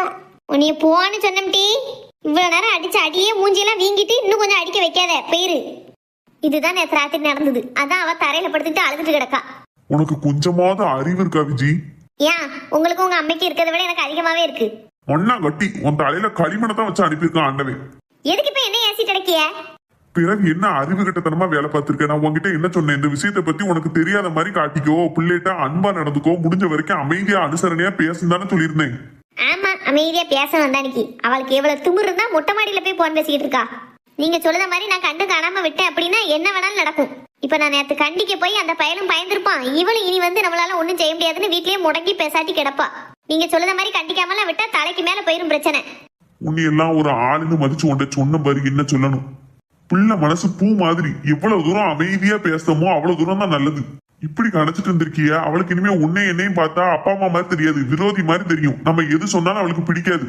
உன்னைய போன்னு சொன்னம்டி. இவ்வளவு நேரம் அடிச்சு அடியே மூஞ்சியெல்லாம் வீங்கிட்டு இன்னும் கொஞ்சம் அடிக்க வைக்காத போயிரு. இதுதான் நேற்று ராத்திரி நடந்தது. அதான் அவ தரையில படுத்துட்டு அழுதுட்டு கிடக்கா. உனக்கு கொஞ்சமாவது அறிவு இருக்கா விஜி? ஏன், உங்களுக்கு உங்க அம்மைக்கு இருக்கிறத விட எனக்கு அதிகமாவே இருக்கு. ஒன்னா கட்டி உன் தலையில களிமணத்தை வச்சு அனுப்பியிருக்கான் ஆண்டவன். எதுக்கு இப்ப என்ன ஏசிட்டு கிடக்கிய? பிறகு என்ன அறிவு கட்டத்தனமா வேலை பார்த்திருக்க? நான் உன்கிட்ட என்ன சொன்னேன்? இந்த விஷயத்தை பத்தி உனக்கு தெரியாத மாதிரி காட்டிக்கோ, பிள்ளைகிட்ட அன்பா நடந்துக்கோ, முடிஞ்ச வரைக்கும் அமைதியா அனுசரணையா பேசுந்தானே சொல்லியிருந்தேன். ஆமா, அமைதியா பேச வந்தானிக்கு. அவளுக்கு எவ்வளவு திமிரு இருந்தா மொட்டை மாடியில போய் போன் பேசிக்கிட்டு இருக்கா. நீங்க சொல்லுற மாதிரி நான் கண்டு காணாம விட்டேன் அப்படின்னா என்ன வேணாலும் நடக்கும். இப்ப நான் நேற்று கண்டிக்க போய் அந்த பயலும் பயந்துருப்பான். இவளும் இனி வந்து நம்மளால ஒண்ணும் செய்ய முடியாதுன்னு வீட்லயே முடங்கி பேசாட்டி கிடப்பா. நீங்க சொல்லுற மாதிரி கண்டிக்காமலாம் விட்டா தலைக்கு மேல போயிரும் பிரச்சனை. உன்னை எல்லாம் ஒரு ஆளுன்னு மதிச்சு உன்ட சொன்ன பாரு என்ன சொல்லணும். பிள்ளை மனசு பூ மாதிரி, எவ்வளவு தூரம் அமைதியா பேசமோ அவ்வளவு தூரம் தான் நல்லது. இப்படி கணச்சிட்டு இருந்திருக்கிய. அவளுக்கு இனிமே உன்னை என்னையும் பார்த்தா அப்பா அம்மா மாதிரி தெரியாது, விரோதி மாதிரி தெரியும். நம்ம எது சொன்னாலும் அவளுக்கு பிடிக்காது.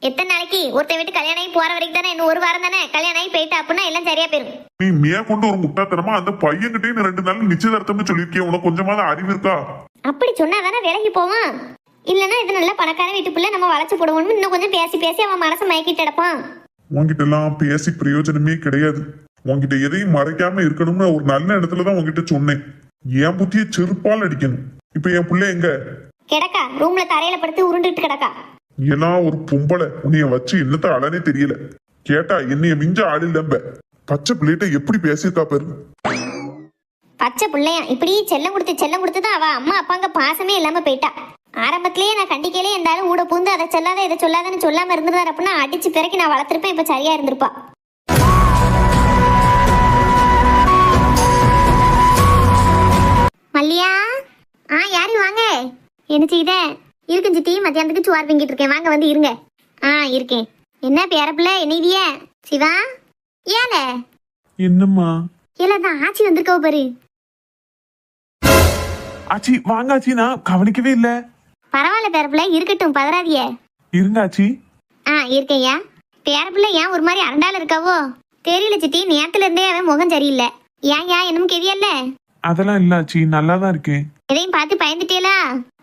எத்தனை நாளைக்கு? ஒருத்த வீட்டு கல்யாணம் ஆகி போற வரைக்கும் தானே, இன்னும் 1 வாரம் தானே. கல்யாணம் ஆகி போயிட்டா அப்படின்னா எல்லாம் சரியா போயிரும். நீ மேற்கொண்டு ஒரு முட்டாத்தனமா அந்த பையன்கிட்டே 2 நாள் நிச்சயதார்த்தம்னு சொல்லியிருக்கிய. உனக்கு கொஞ்சமாவது அறிவு இருக்கா? அப்படி சொன்னா தானே விலகி போவான். இல்லன்னா இது நல்ல பணக்கார வீட்டுக்குள்ள நம்ம வளைச்சு போடுவோம்னு இன்னும் கொஞ்சம் பேசி பேசி அவன் மனசை மயக்கிட்டு எடுப்பான். உன்கிட்ட எல்லாம் பேசி பிரயோஜனமே கிடையாது. உன்கிட்ட எதையும் மறைக்காம இருக்கணும்னு ஒரு நல்ல இடத்துலதான் உன்கிட்ட சொன்னேன். என் புத்திய செருப்பால் அடிக்கணும். இப்ப என் பிள்ளை எங்க கிடக்கா? ரூம்ல தரையில படுத்து உருண்டுட்டு கிடக்கா. எல்லாம் ஒரு பொம்பளை. உன்னைய வச்சு என்னத்த அழனே தெரியல. கேட்டா என்னைய மிஞ்ச ஆள் இல்லம்ப. பச்சை பிள்ளைகிட்ட எப்படி பேசியிருக்கா பாரு. பச்சை பிள்ளையா? இப்படி செல்லம் கொடுத்து தான் அவ அம்மா அப்பாங்க பாசமே இல்லாம போயிட்டா. ஆரம்பத்திலேயே நான் கண்டிக்கையிலே இருந்தாலும் ஊட பூந்து அதை சொல்லாத இதை சொல்லாதன்னு சொல்லாம இருந்திருந்தாரு அப்படின்னா அடிச்சு பிறகு நான் வளர்த்திருப்பேன். இப்ப சரியா இருந்திருப்பா. மல்லியா, யாரும் வாங்க. என்ன செய்த? இருக்கும் சித்தி, மத்தியானத்துக்கு சுவார் பிங்கிட்டு இருக்கேன். வாங்க வந்து இருங்க. இருக்கேன். என்ன பேரப்பிள்ள என்ன இதிய? சிவா ஏல என்னம்மா? ஏல தான் ஆச்சி வந்திருக்கவ பாரு. ஆச்சி வாங்க ஆச்சி, நான் கவனிக்கவே இல்ல. பரவாயில்ல பேரப்பிள்ள, இருக்கட்டும், பதறாதிய. இருங்க ஆச்சி. இருக்கேயா. பேரப்பிள்ள ஏன் ஒரு மாதிரி அரண்டால இருக்காவோ தெரியல சித்தி. நேரத்துல இருந்தே அவன் முகம் சரியில்லை. ஏன் என்னமோ கெவியல்ல? அதெல்லாம் இல்ல ஆச்சி, நல்லாதான் இருக்கேன். எதையும் பார்த்து பயந்துட்டேலா?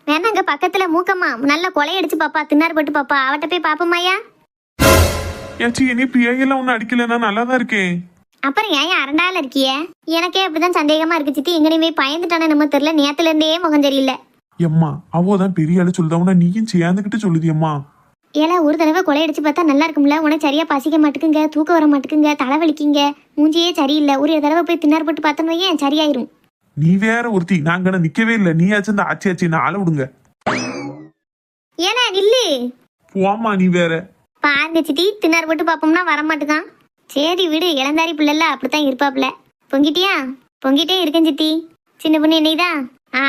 வேணா அங்க பக்கத்துல மூக்கம்மா நல்ல கொலையடிச்சு பாப்பா, தின்னார் போட்டு பாப்பா, அவட்ட போய் பாப்போமாயா? ஆச்சி இனி பிள்ளைகள்லாம் ஒன்னும் அடிக்கல, நான் நல்லாதான் இருக்கேன். அப்புறம் ஏன் அரண்டால இருக்கிய? எனக்கே அப்படிதான் சந்தேகமா இருக்கு சித்தி. எங்கனையுமே பயந்துட்டானே நம்ம தெரியல. நேரத்துல இருந்தே முகம் சரியில்லை. எம்மா அவோதான் பெரிய ஆளு சொல்லுதா, நீயும் சேர்ந்துகிட்டு சொல்லுதியம்மா. ஏல ஒரு தடவை கொலையடிச்சு பார்த்தா நல்லா இருக்கும்ல. உனக்கு சரியா பசிக்க மாட்டுக்குங்க, தூக்கம் வர மாட்டுக்குங்க, தலைவலிக்குங்க, மூஞ்சியே சரியில்லை. ஒரு தடவை போய் தின்னார் போட்டு பார்த்தோம்னா ஏன் சரியாயிரும். நீ வேற ஒருத்தி, நாங்க நிக்கவே இல்லை. நீயாச்சும் இந்த ஆச்சி நான் ஆள விடுங்க. ஏன்னா நில்லு. போமா நீ வேற. பாருங்க சித்தி, தின்னார் போட்டு பாப்போம்னா வரமாட்டுதான். சரி விடு, இளந்தாரி பிள்ளைல அப்படித்தான் இருப்பாப்ல. பொங்கிட்டியா? பொங்கிட்டே இருக்கேன் சித்தி. சின்ன பொண்ணு என்னைதான்?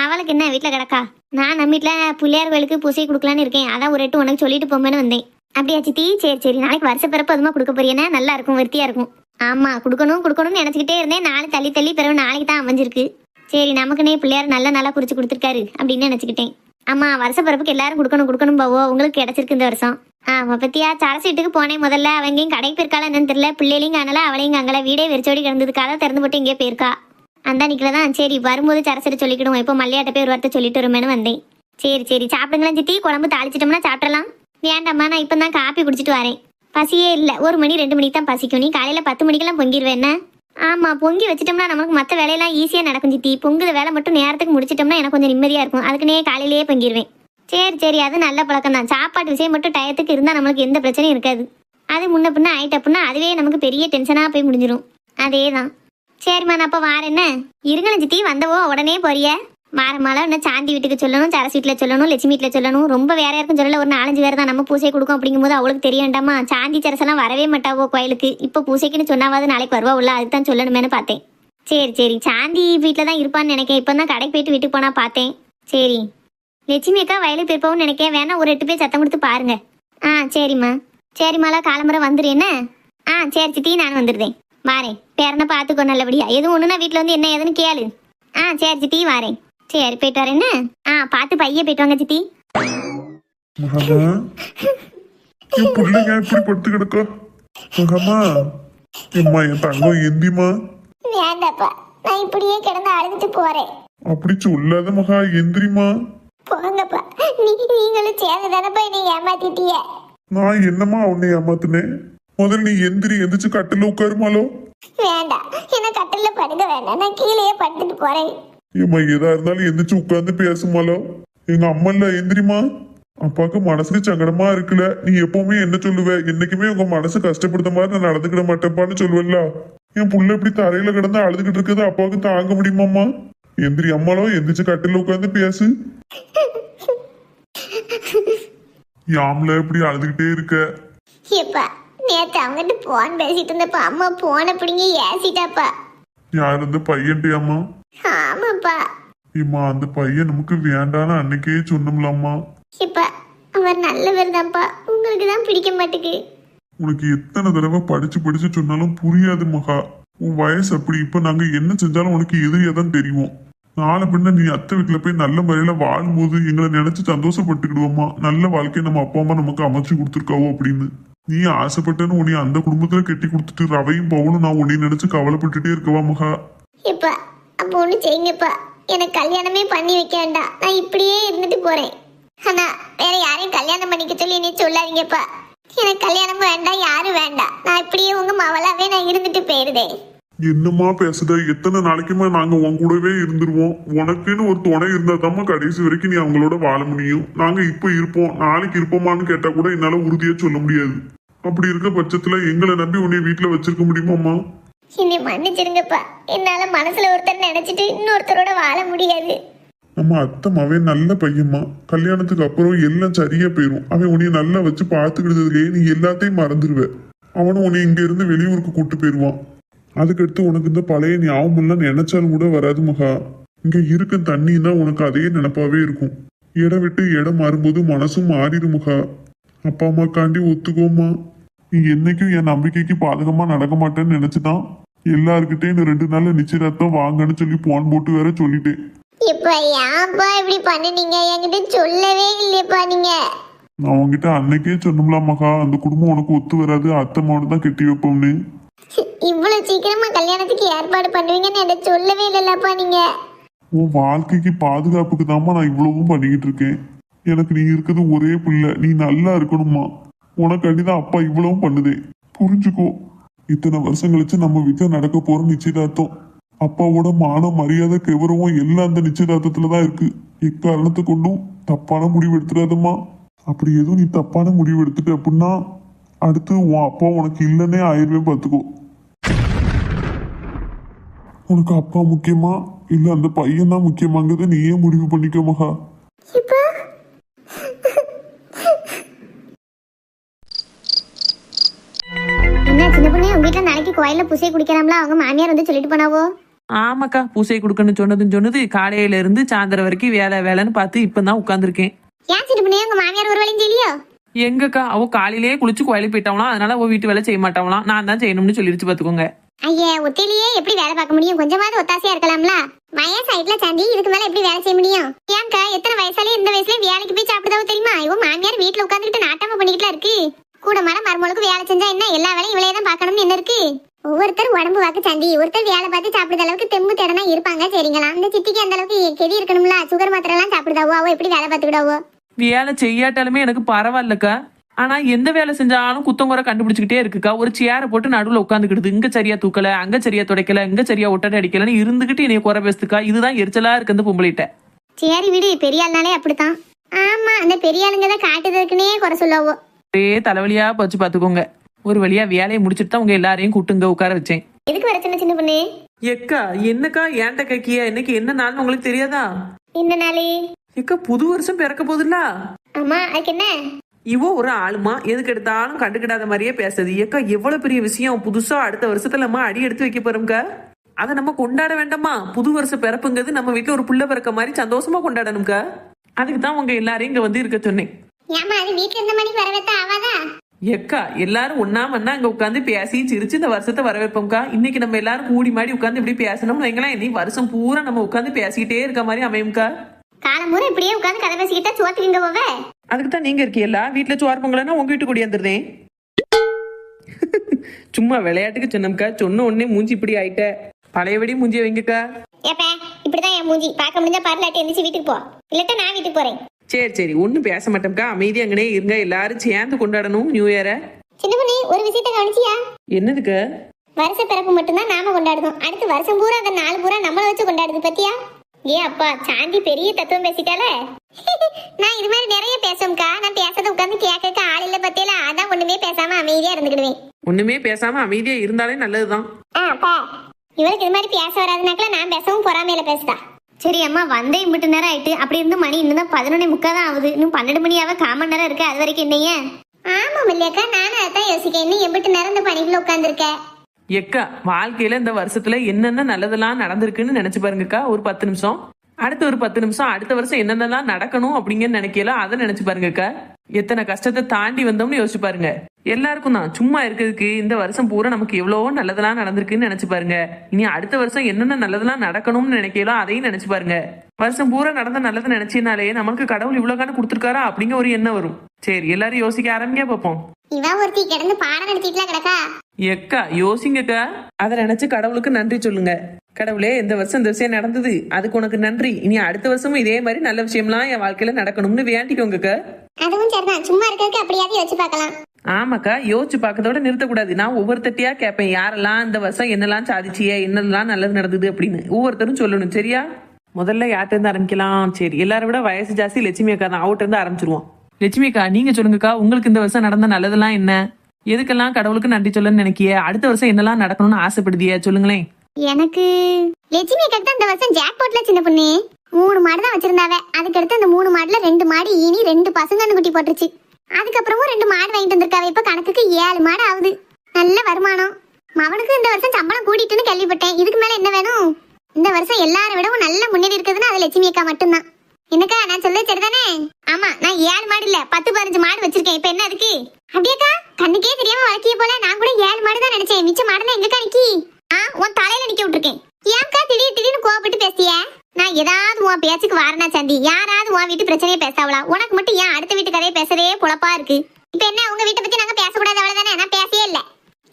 அவளுக்கு என்ன வீட்டுல கிடக்கா. நான் நம்ம வீட்டுல பிள்ளையார் கோயிலுக்கு பூசை கொடுக்கலான்னு இருக்கேன். அதான் ஒரு 8 உனக்கு சொல்லிட்டு போமேன்னு வந்தேன். அப்படியா சித்தி? சரி நாளைக்கு வருஷ பிறப்பு அதுமா கொடுக்க போறியன்னா நல்லா இருக்கும், விருத்தியா இருக்கும். ஆமா, கொடுக்கணும்னு நினைச்சுக்கிட்டே இருந்தேன். நாளை தள்ளி பிறகு நாளைக்கு தான் அமைஞ்சிருக்கு. சரி, நமக்குன்னே பிள்ளையார் நல்லா குறிச்சு கொடுத்துருக்காரு அப்படின்னு நினைச்சுக்கிட்டேன். ஆமா, வருஷ பிறப்புக்கு எல்லாரும் கொடுக்கணும் பாவோ. உங்களுக்கு கிடைச்சிருக்கு இந்த வருஷம். பத்தியா சரசு வீட்டுக்கு போனேன். முதல்ல அவங்கேயும் கடைக்கு போயிருக்காளா என்னன்னு தெரியல. பிள்ளைகளையும் காணல, அவளையும் அங்கே வீடே வெறிச்சோடி கிடந்ததுக்காக திறந்து போட்டு இங்கே போயிருக்கா. அந்த நிக்கலதான். சரி வரும்போது சரசு சொல்லிக்கிடுவோம். இப்போ மல்லியாட்ட போய் ஒரு வார்த்தை சொல்லிட்டு வருமேனு வந்தேன். சரி சாப்பிடுங்களா சித்தி. குழம்பு தாளிச்சிட்டோம்னா சாப்பிடலாம். வேண்டாம்மா, நான் இப்போ தான் காப்பி குடிச்சிட்டு வரேன். பசியே இல்லை. 1 மணி 2 மணிக்கு தான் பசிக்கும். நீ காலையில 10 மணிக்கெல்லாம் பொங்கிடுவேன் என்ன? ஆமா, பொங்கி வச்சிட்டோம்னா நமக்கு மற்ற வேலையெல்லாம் ஈஸியா நடக்கும் சித்தி. பொங்குற வேலை மட்டும் நேரத்துக்கு முடிச்சிட்டோம்னா எனக்கு கொஞ்சம் நிம்மதியா இருக்கும். அதுக்குன்னே காலையிலேயே பொங்கிடுவேன். சரி அது நல்ல பழக்கம் தான். சாப்பாட்டு விஷயம் மட்டும் டயத்துக்கு இருந்தா நம்மளுக்கு எந்த பிரச்சனையும் இருக்காது. அது முன்ன பின்ன ஆயிட்ட அப்படின்னா அதுவே நமக்கு பெரிய டென்ஷனாக போய் முடிஞ்சிடும். அதே தான். சரிம்மா நான் அப்போ வாரேன்னு இருங்களேன் சித்தி. வந்தவோ உடனே போறிய? வாரமால இன்னும் சாந்தி வீட்டுக்கு சொல்லணும், சரஸ் வீட்டில் சொல்லணும், லட்சுமி வீட்டில் சொல்லணும். ரொம்ப வேற யாருக்கும் சொல்லல. ஒரு 4-5 பேர் தான் நம்ம பூசை கொடுக்கும். அப்படிங்கும்போது அவளுக்கு தெரிய வேண்டாமா? சாந்தி சரசெல்லாம் வரவே மாட்டாவோ கோயிலுக்கு. இப்போ பூசைக்குன்னு சொன்னாவது நாளைக்கு வருவா உள்ள. அதுக்கு தான் சொல்லணுமேனு பார்த்தேன். சரி சாந்தி வீட்டில் தான் இருப்பான்னு நினைக்கேன். இப்போ தான் கடைக்கு போயிட்டு வீட்டுக்கு போனால் பார்த்தேன். சரி லட்சுமி அக்கா வயலுக்கு போயிருப்போம்னு நினைக்கேன். வேணா ஒரு 8 பேர் சத்தம் கொடுத்து பாருங்க. சரிம்மாலா காலம்பரை வந்துரு என்ன? சரி சித்தி நான் வந்துடுறேன். வாரேன். பேரனை பார்த்துக்கோ நல்லபடியா. எதுவும் ஒன்றுனா வீட்டில் வந்து என்ன ஏதுன்னு கேளு. சரி சித்தி வாரேன். சரி போயிட்டு வரேன் என்ன? பார்த்து பைய போயிட்டு வாங்க சித்தி. மகமா என் பிள்ளைங்க இப்படி படுத்து கிடக்கா? மகமா எம்மா என் தங்கம் எந்திமா. வேண்டாப்பா, நான் இப்படியே கிடந்து அழுதுட்டு போறேன். அப்படி சொல்லாத மகா, எந்திரிமா. போங்கப்பா, நீங்களும் சேர்ந்து தானப்பா என்னை ஏமாத்திட்டிய. நான் என்னம்மா உன்னை ஏமாத்துனேன்? முதல்ல நீ எந்திரிச்சு கட்டில உட்காருமாலோ. வேண்டாம், என்ன கட்டில படுக்க வேண்டாம். நான் கீழேயே படுத்துட்டு போறேன். ஏம்மா எதா இருந்தாலும் எந்திரிச்சு உட்கார்ந்து பேசுமாலோ. எங்க அம்மா இல்ல, எந்திரிமா. அப்பாவுக்கு மனசுக்கு சங்கடமா இருக்குல்ல. நீ எப்பவுமே என்ன சொல்லுவ? என்னைக்குமே உங்க மனசு கஷ்டப்படுத்த மாதிரி நான் நடந்துக்கிட மாட்டேன்ப்பான்னு சொல்லுவல்ல. என் புள்ள இப்படி தரையில கிடந்து அழுதுகிட்டு இருக்கிறது அப்பாவுக்கு தாங்க முடியுமாம்மா? எந்திரி அம்மாலோ, எந்திரிச்சு கட்டில உட்காந்து பேசு. யாம்ல இப்படி அழுதுகிட்டே இருக்க? ஏப்பா நேத்து அவங்கிட்ட போன் பேசிட்டு இருந்தப்ப அம்மா போன பிடிங்க ஏசிட்டாப்பா. யார் அந்த பையன்ட்டியாம்மா? ஆமாப்பா. ஏம்மா அந்த பையன் நமக்கு வேண்டான்னு அன்னைக்கே சொன்னோம்லாம்மா. இப்ப அவர் நல்லவர் தான்ப்பா, உங்களுக்கு தான் பிடிக்க மாட்டேங்குது. உனக்கு எத்தனை தடவை படிச்சு சொன்னாலும் புரியாது மகா. உன் வயசு அப்படி. இப்ப நாங்க என்ன செஞ்சாலும் உனக்கு எதிரியாதான் தெரியும். நாளை பின்ன நீ அத்தை வீட்டுல போய் நல்ல முறையில வாழும்போது எங்களை நினைச்சு சந்தோஷப்பட்டுக்கிடுவோம்மா. நல்ல வாழ்க்கையை நம்ம அப்பா அம்மா நமக்கு அமைச்சு கொடுத்துருக்காவோ அப்படின்னு. நீ ஆசைப்பட்டேன்னு உன்னை அந்த குடும்பத்துல கட்டி கொடுத்துட்டு ரவையும் பவுனும் நான் உன்னை நினைச்சு கவலைப்பட்டுட்டே இருக்கவா மகா? இப்ப அப்போ ஒண்ணு செய்யுங்கப்பா, எனக்கு கல்யாணமே பண்ணி வைக்க வேண்டாம். நான் இப்படியே இருந்துட்டு போறேன். ஆனா வேற யாரையும் கல்யாணம் பண்ணிக்க சொல்லி நீ சொல்லாதீங்கப்பா. எனக்கு கல்யாணமும் வேண்டாம், யாரும் வேண்டாம். நான் இப்படியே உங்க மவளாவே நான் இருந்துட்டு போயிருதேன். என்னம்மா பேசுத? எத்தனை நாளைக்குமா நாங்க உன் கூடவே இருந்துருவோம். உனக்குன்னு ஒரு துணை இருந்தா தாம்மா கடைசி வரைக்கும் நீ அவங்களோட வாழ முடியும். நாங்க இப்ப இருப்போம், நாளைக்கு இருப்போமான்னு கேட்டா கூட என்னால உறுதியா சொல்ல முடியாது. அப்படி இருக்க பட்சத்துல எங்களை நம்பி உன்னை வீட்டுல வச்சிருக்க முடியுமாம்மா? என்னை மன்னிச்சிருங்கப்பா. என்னால மனசுல ஒருத்தர் நினைச்சிட்டு இன்னொருத்தரோட வாழ முடியாது. நம்ம அத்தை மவன் நல்ல பையன்மா. கல்யாணத்துக்கு அப்புறம் எல்லாம் சரியா போயிரும். அவன் உன்னைய நல்லா வச்சு பாத்துக்கிட்டதுலயே நீ எல்லாத்தையும் மறந்துடுவ. அவனும் உன்னை இங்க இருந்து வெளியூருக்கு கூட்டு போயிருவான். அதுக்கடுத்து உனக்கு இந்த பழைய ஞாபகம் எல்லாம் நினைச்சாலும் கூட வராது மகா. இங்க இருக்க தண்ணின்னா உனக்கு அதே நினைப்பாவே இருக்கும். இடம் விட்டு இடம் மாறும்போது மனசும் மாறிடும் மகா. அப்பா அம்மாக்காண்டி ஒத்துக்கோமா. நீ என்னைக்கும் என் நம்பிக்கைக்கு பாதகமா நடக்க மாட்டேன்னு நினைச்சுதான் எல்லாருக்கிட்டையும் இந்த 2 நாள்ல நிச்சயதார்த்தம் வாங்கன்னு சொல்லி போன் போட்டு வேற சொல்லிட்டேன். இப்ப ஏன்பா இப்படி பண்ணினீங்க? என்கிட்ட சொல்லவே இல்லையப்பா நீங்க. நான் உங்ககிட்ட அன்னைக்கே சொன்னோம்லாம் மகா, அந்த குடும்பம் உனக்கு ஒத்து வராது, அத்தை மகனை தான் கட்டி வைப்போம்னு. இவ்வளவு சீக்கிரமா கல்யாணத்துக்கு ஏற்பாடு பண்ணுவீங்கன்னு என்கிட்ட சொல்லவே இல்லைல்லப்பா நீங்க. உன் வாழ்க்கைக்கு பாதுகாப்புக்கு தாம்மா நான் இவ்வளவும் பண்ணிக்கிட்டு இருக்கேன். எனக்கு நீ இருக்கிறது ஒரே பிள்ளை. நீ நல்லா இருக்கணும்மா. உனக்காண்டிதான் அப்பா இவ்வளவும் பண்ணுதே. புரிஞ்சுக்கோ. இத்தனை வருஷம் கழிச்சு நம்ம வீட்டுல நடக்க போற நிச்சயதார்த்தம். அப்பாவோட மானம் மரியாதை கௌரவம் எல்லாம் அந்த நிச்சயதார்த்தத்துலதான் இருக்கு. எக்காரணத்தை கொண்டும் தப்பான முடிவு எடுத்துடாதம்மா. அப்படி எதுவும் நீ தப்பான முடிவு எடுத்துட்ட அப்படின்னா அடுத்து உன் அப்பா உனக்கு இல்லைன்னே ஆயிடுவேன் பார்த்துக்கோ. உனக்கு அப்பா முக்கியமா இல்ல அந்த பையன் தான் முக்கியமாங்கிறத நீயே முடிவு பண்ணிக்க மகா. என்ன சின்ன பொண்ணு, உங்க வீட்டுல நாளைக்கு கோயில்ல பூசை குடிக்கலாம்ல? அவங்க மாமியார் வந்து சொல்லிட்டு போனாவோ? ஆமாக்கா, பூசை கொடுக்கணும்னு சொன்னது காலையில இருந்து சாயந்தரம் வரைக்கும் வேலைன்னு பார்த்து இப்பதான் உட்காந்துருக்கேன். ஏன் சின்ன பொண்ணு, உங்க மாமியார் ஒரு வேலையும் செய்யலையோ? எங்கக்கா, அவ காலையிலேயே குளிச்சு கோயிலுக்கு போயிட்டாவலாம். அதனால அவ வீட்டு வேலை செய்ய மாட்டாவலாம். நான் தான் செய்யணும்னு சொல்லிடுச்சு பாத்துக்கோங்க. ஐயா, ஒத்தையிலேயே எப்படி வேலை பார்க்க முடியும்? கொஞ்சமாவது ஒத்தாசையா இருக்கலாம்ல. வயசாயிட்டுல சாந்தி, இதுக்கு மேல எப்படி வேலை செய்ய முடியும்? ஏன்க்கா, எத்தனை வயசாலே இந்த வயசுல வேலைக்கு போய் சாப்பிடுதாவோ தெரியுமா? இவ மாமியார் வீட்டுல உட்காந்துக்கிட்டு நாட்டாம பண்ணிக்கிட்டு இருக்கு. கூட மாட மருமகளுக்கு வேலை செஞ்சா என்ன, எல்லா வேலையும் இவளையே தான் பார்க்கணும்னு என்ன இருக்கு? ஒவ்வொருத்தர் உடம்பு வாக்கு சாந்தி. ஒருத்தர் வேலை பார்த்து சாப்பிடுற அளவுக்கு தெம்பு தேடனா இருப்பாங்க. சரிங்களா? அந்த சித்திக்கு அந்த அளவுக்கு கெதி இருக்கணும்ல. சுகர் மாத்திரை எல்லாம் சாப்பிடுதாவோ? அவ எப்படி வேலை பார்த்துக்கிடாவோ? வேலை செய்யாட்டாலுமே எனக்கு பரவாயில்லக்கா. ஆனா எந்த வேலை செஞ்சாலும் குத்தம் குறை கண்டுபிடிச்சுக்கிட்டே இருக்குக்கா. ஒரு சேரை போட்டு நடுவுல உட்காந்துக்கிடுது. இங்க சரியா தூக்கல, அங்க சரியா துடைக்கல, இங்க சரியா ஒட்டடை அடிக்கலன்னு இருந்துகிட்டு என்னைய குறை பேசுதுக்கா. இதுதான் எரிச்சலா இருக்கு அந்த பொம்பளைட்ட. சரி விடு, பெரிய ஆள்னாலே அப்படித்தான். ஆமா, அந்த பெரிய ஆளுங்க தான் காட்டுறதுக்குன்னே குறை சொல்லவோ. ஒரே தலைவலியா போச்சு பாத்துக்கோங்க. ஒரு வழியா வேலையை முடிச்சுட்டு தான் உங்க எல்லாரையும் கூட்டுங்க உட்கார வச்சேன். எதுக்கு வர சொன்ன சின்ன பொண்ணு? எக்கா என்னக்கா ஏன்ட்ட கேக்கிய? இன்னைக்கு என்ன நாள்னு உங்களுக்கு தெரியாதா? இந்த நாளே எக்கா புது வருஷம் பிறக்க போகுதுல்ல. ஆமா, அதுக்கு என்ன? இவோ ஒரு ஆளுமா எதுக்கு எடுத்தாலும் கண்டுக்கிடாத மாதிரியே பேசுது. ஏக்கா எவ்வளவு பெரிய விஷயம், புதுசா அடுத்த வருஷத்துல நம்ம அடி எடுத்து வைக்க போறோம்க்கா. அதை நம்ம கொண்டாட வேண்டாமா? புது வருஷம் பிறப்புங்கிறது நம்ம வீட்டுல ஒரு புள்ள பிறக்க மாதிரி சந்தோஷமா கொண்டாடணும்க்கா. அதுக்கு தான் உங்க எல்லாரையும் இங்க வந்து இருக்க சொன்னேன். ஏமா அது வீட்டுல இருந்த மணிக்கு வரவேத்தா ஆவாதா? எக்கா எல்லாரும் ஒன்னா மண்ணா அங்க உட்காந்து பேசி சிரிச்சு இந்த வருஷத்தை வரவேற்போம்க்கா. இன்னைக்கு நம்ம எல்லாரும் கூடி மாடி உட்காந்து இப்படி பேசணும்னு வைங்களேன், இனி வருஷம் பூரா நம்ம உட்காந்து பேசிக்கிட்டே இருக்க மாதிரி அமையும்க்கா. காலம் பூரா இப்படியே உட்காந்து கதை பேசிக்கிட்டா சோத்துக்குங்க போவே. அதுக்கு தான் நீங்க இருக்கீல்ல, வீட்டுல சோறு பொங்கலன்னா உங்க வீட்டு கூடி வந்துருந்தேன். சும்மா விளையாட்டுக்கு சொன்னோம்க்கா, சொன்ன உடனே மூஞ்சி இப்படி ஆயிட்ட. பழையபடி மூஞ்சிய வைங்கக்கா. ஏப்பா இப்படிதான் என் மூஞ்சி, பார்க்க முடிஞ்சா பாருலாட்டி எந்திரிச்சு வீட்டுக்கு போ, இல்லாட்டா நான் வீட்டுக்கு போறேன். சரி சரி ஒன்னும் பேச மாட்டோம்க்கா, அமைதி அங்கனே இருங்க. எல்லாரும் சேர்ந்து கொண்டாடணும் நியூ இயரை. சின்ன பொண்ணு ஒரு விஷயத்த கவனிச்சியா? என்னதுக்கு? வருஷ பிறப்பு மட்டும்தான் நாம கொண்டாடுறோம், அடுத்து வருஷம் பூரா அந்த நாலு பூரா நம்மள வச்சு கொண்டாடுது பத்தியா? ஏ அப்பா சாந்தி பெரிய தத்துவம் பேசிட்டால. நான் இது மாதிரி நிறைய பேசும்க்கா, நான் பேசத உட்காந்து கேட்க ஆள் இல்ல பத்தியல, அதான் ஒண்ணுமே பேசாம அமைதியா இருந்துக்கிடுவேன். ஒண்ணுமே பேசாம அமைதியா இருந்தாலே நல்லதுதான். இவருக்கு இது மாதிரி பேச வராதுனாக்கல நான் பேசவும் பொறாமையில பேசுதா. சரி அம்மா வந்தே இம்பிட்டு நேரம் ஆயிட்டு, அப்படி இருந்து மணி இன்னும் தான் 11:45 தான் ஆகுது, இன்னும் 12 மணியாவே காமன் நேரம் இருக்கு, அது வரைக்கும் என்னைய? ஆமா இல்லையாக்கா, நானும் அதான் யோசிக்கேன், இன்னும் எம்பிட்டு நேரம் இந்த பணிக்குள்ள உட்காந்துருக்க. எக்கா வாழ்க்கையில இந்த வருஷத்துல என்னென்ன நல்லதெல்லாம் நடந்திருக்குன்னு நினைச்சு பாருங்கக்கா ஒரு 10 நிமிஷம். அடுத்த ஒரு 10 நிமிஷம் அடுத்த வருஷம் என்னென்னலாம் நடக்கணும் அப்படிங்கன்னு நினைக்கல, அதை நினைச்சு பாருங்கக்கா. எத்தனை கஷ்டத்தை தாண்டி வந்தோம்னு யோசிச்சு பாருங்க. எல்லாருக்கும் தான் சும்மா இருக்கிறதுக்கு இந்த வருஷம் பூரா நமக்கு எவ்வளவோ நல்லதெல்லாம் நடந்திருக்குன்னு நினைச்சு பாருங்க. இனி அடுத்த வருஷம் என்னென்ன நல்லதெல்லாம் நடக்கணும்னு நினைக்கலாம், அதையும் நினைச்சு பாருங்க. வருஷம் பூரா நடந்த நல்லது நினைச்சனாலே நமக்கு கடவுள் இவ்வளவுக்கான கொடுத்துருக்காரா அப்படிங்கிற ஒரு எண்ணம் வரும். சரி எல்லாரும் யோசிக்க ஆரம்பிங்க பாப்போம். இவன் ஒருத்தி கிடந்து பாடம் நடத்திட்டுலாம் கிடக்கா. எக்கா யோசிங்கக்கா, அதை நினைச்சு கடவுளுக்கு நன்றி சொல்லுங்க. கடவுளே இந்த வருஷம் இந்த விஷயம் நடந்தது, அதுக்கு உனக்கு நன்றி. இனி அடுத்த வருஷமும் இதே மாதிரி நல்ல விஷயம்லாம் என் வாழ்க்கையில நடக்கணும்னு வேண்டிக்கோங்கக்கா. அதுவும் சரிதான், சும்மா இருக்கிறதுக்கு அப்படியாவது யோசிச்சு பார்க்கலாம். ஆமாக்கா யோசிச்சு பார்க்கறதோட நிறுத்தக்கூடாது. நான் ஒவ்வொருத்தட்டியா கேட்பேன், யாரெல்லாம் இந்த வருஷம் என்னெல்லாம் சாதிச்சிய, என்னெல்லாம் நல்லது நடந்தது அப்படின்னு ஒவ்வொருத்தரும் சொல்லணும். சரியா? முதல்ல யார்கிட்ட இருந்து ஆரம்பிக்கலாம்? சரி எல்லாரும் விட வயசு ஜாஸ்தி லட்சுமி அக்கா தான், அவட்ட இருந்து ஆரம்பிச்சிருவோம். லட்சுமி அக்கா நீங்க சொல்லுங்கக்கா, உங்களுக்கு இந்த வருஷம் நடந்த நல்லதெல்லாம் என்ன? எதுக்கெல்லாம் கடவுளுக்கு நன்றி சொல்லன்னு நினைக்கிய? அடுத்த வருஷம் என்னெல்லாம் நடக்கணும்னு ஆசைப்படுதிய சொல்லுங்களேன். எனக்கு லட்சுமி அக்கா தான் இந்த வருஷம் ஜாக்பாட்ல சின்ன பொண்ணு 3 மாடு தான் வச்சிருந்தாவ. அதுக்கடுத்து அந்த 3 மாடுல 2 மாடு ஈனி 2 பசுங்கன்னு குட்டி போட்டுருச்சு. அதுக்கப்புறமும் 2 மாடு வாங்கிட்டு வந்திருக்காவ. இப்ப கணக்குக்கு 7 மாடு ஆகுது. நல்ல வருமானம். மவனுக்கு இந்த வருஷம் சம்பளம் கூட்டிட்டுன்னு கேள்விப்பட்டேன். இதுக்கு மேல என்ன வேணும்? இந்த வருஷம் எல்லாரை விடவும் நல்ல முன்னேறி இருக்குதுன்னா அது லட்சுமி அக்கா மட்டும்தான். என்னக்கா நான் சொல்ல சரிதானே? ஆமா நான் 7 மாடு இல்ல 10-15 மாடு வச்சிருக்கேன். இப்ப என்ன அதுக்கு? அப்படியேக்கா கண்ணுக்கே தெரியாம வளர்க்கிய போல. நான் கூட 7 மாடு தான் நினைச்சேன். மிச்ச மாடுனா எங்கக்கா நிக்கி? உன் தலையில நிக்க விட்டுருக்கேன். ஏன்க்கா திடீர்னு கோவப்பட்டு பேசிய? நான் ஏதாவது உன் பேச்சுக்கு வாரணா சாந்தி, யாராவது உன் வீட்டு பிரச்சனையே பேசாவளா? உனக்கு மட்டும் ஏன் அடுத்த வீட்டு கதையை பேசவே பொழப்பா இருக்கு? இப்ப என்ன உங்க வீட்டை பத்தி நாங்க பேசக்கூடாது அவ்வளவுதானே? நான் பேசவே இல்ல.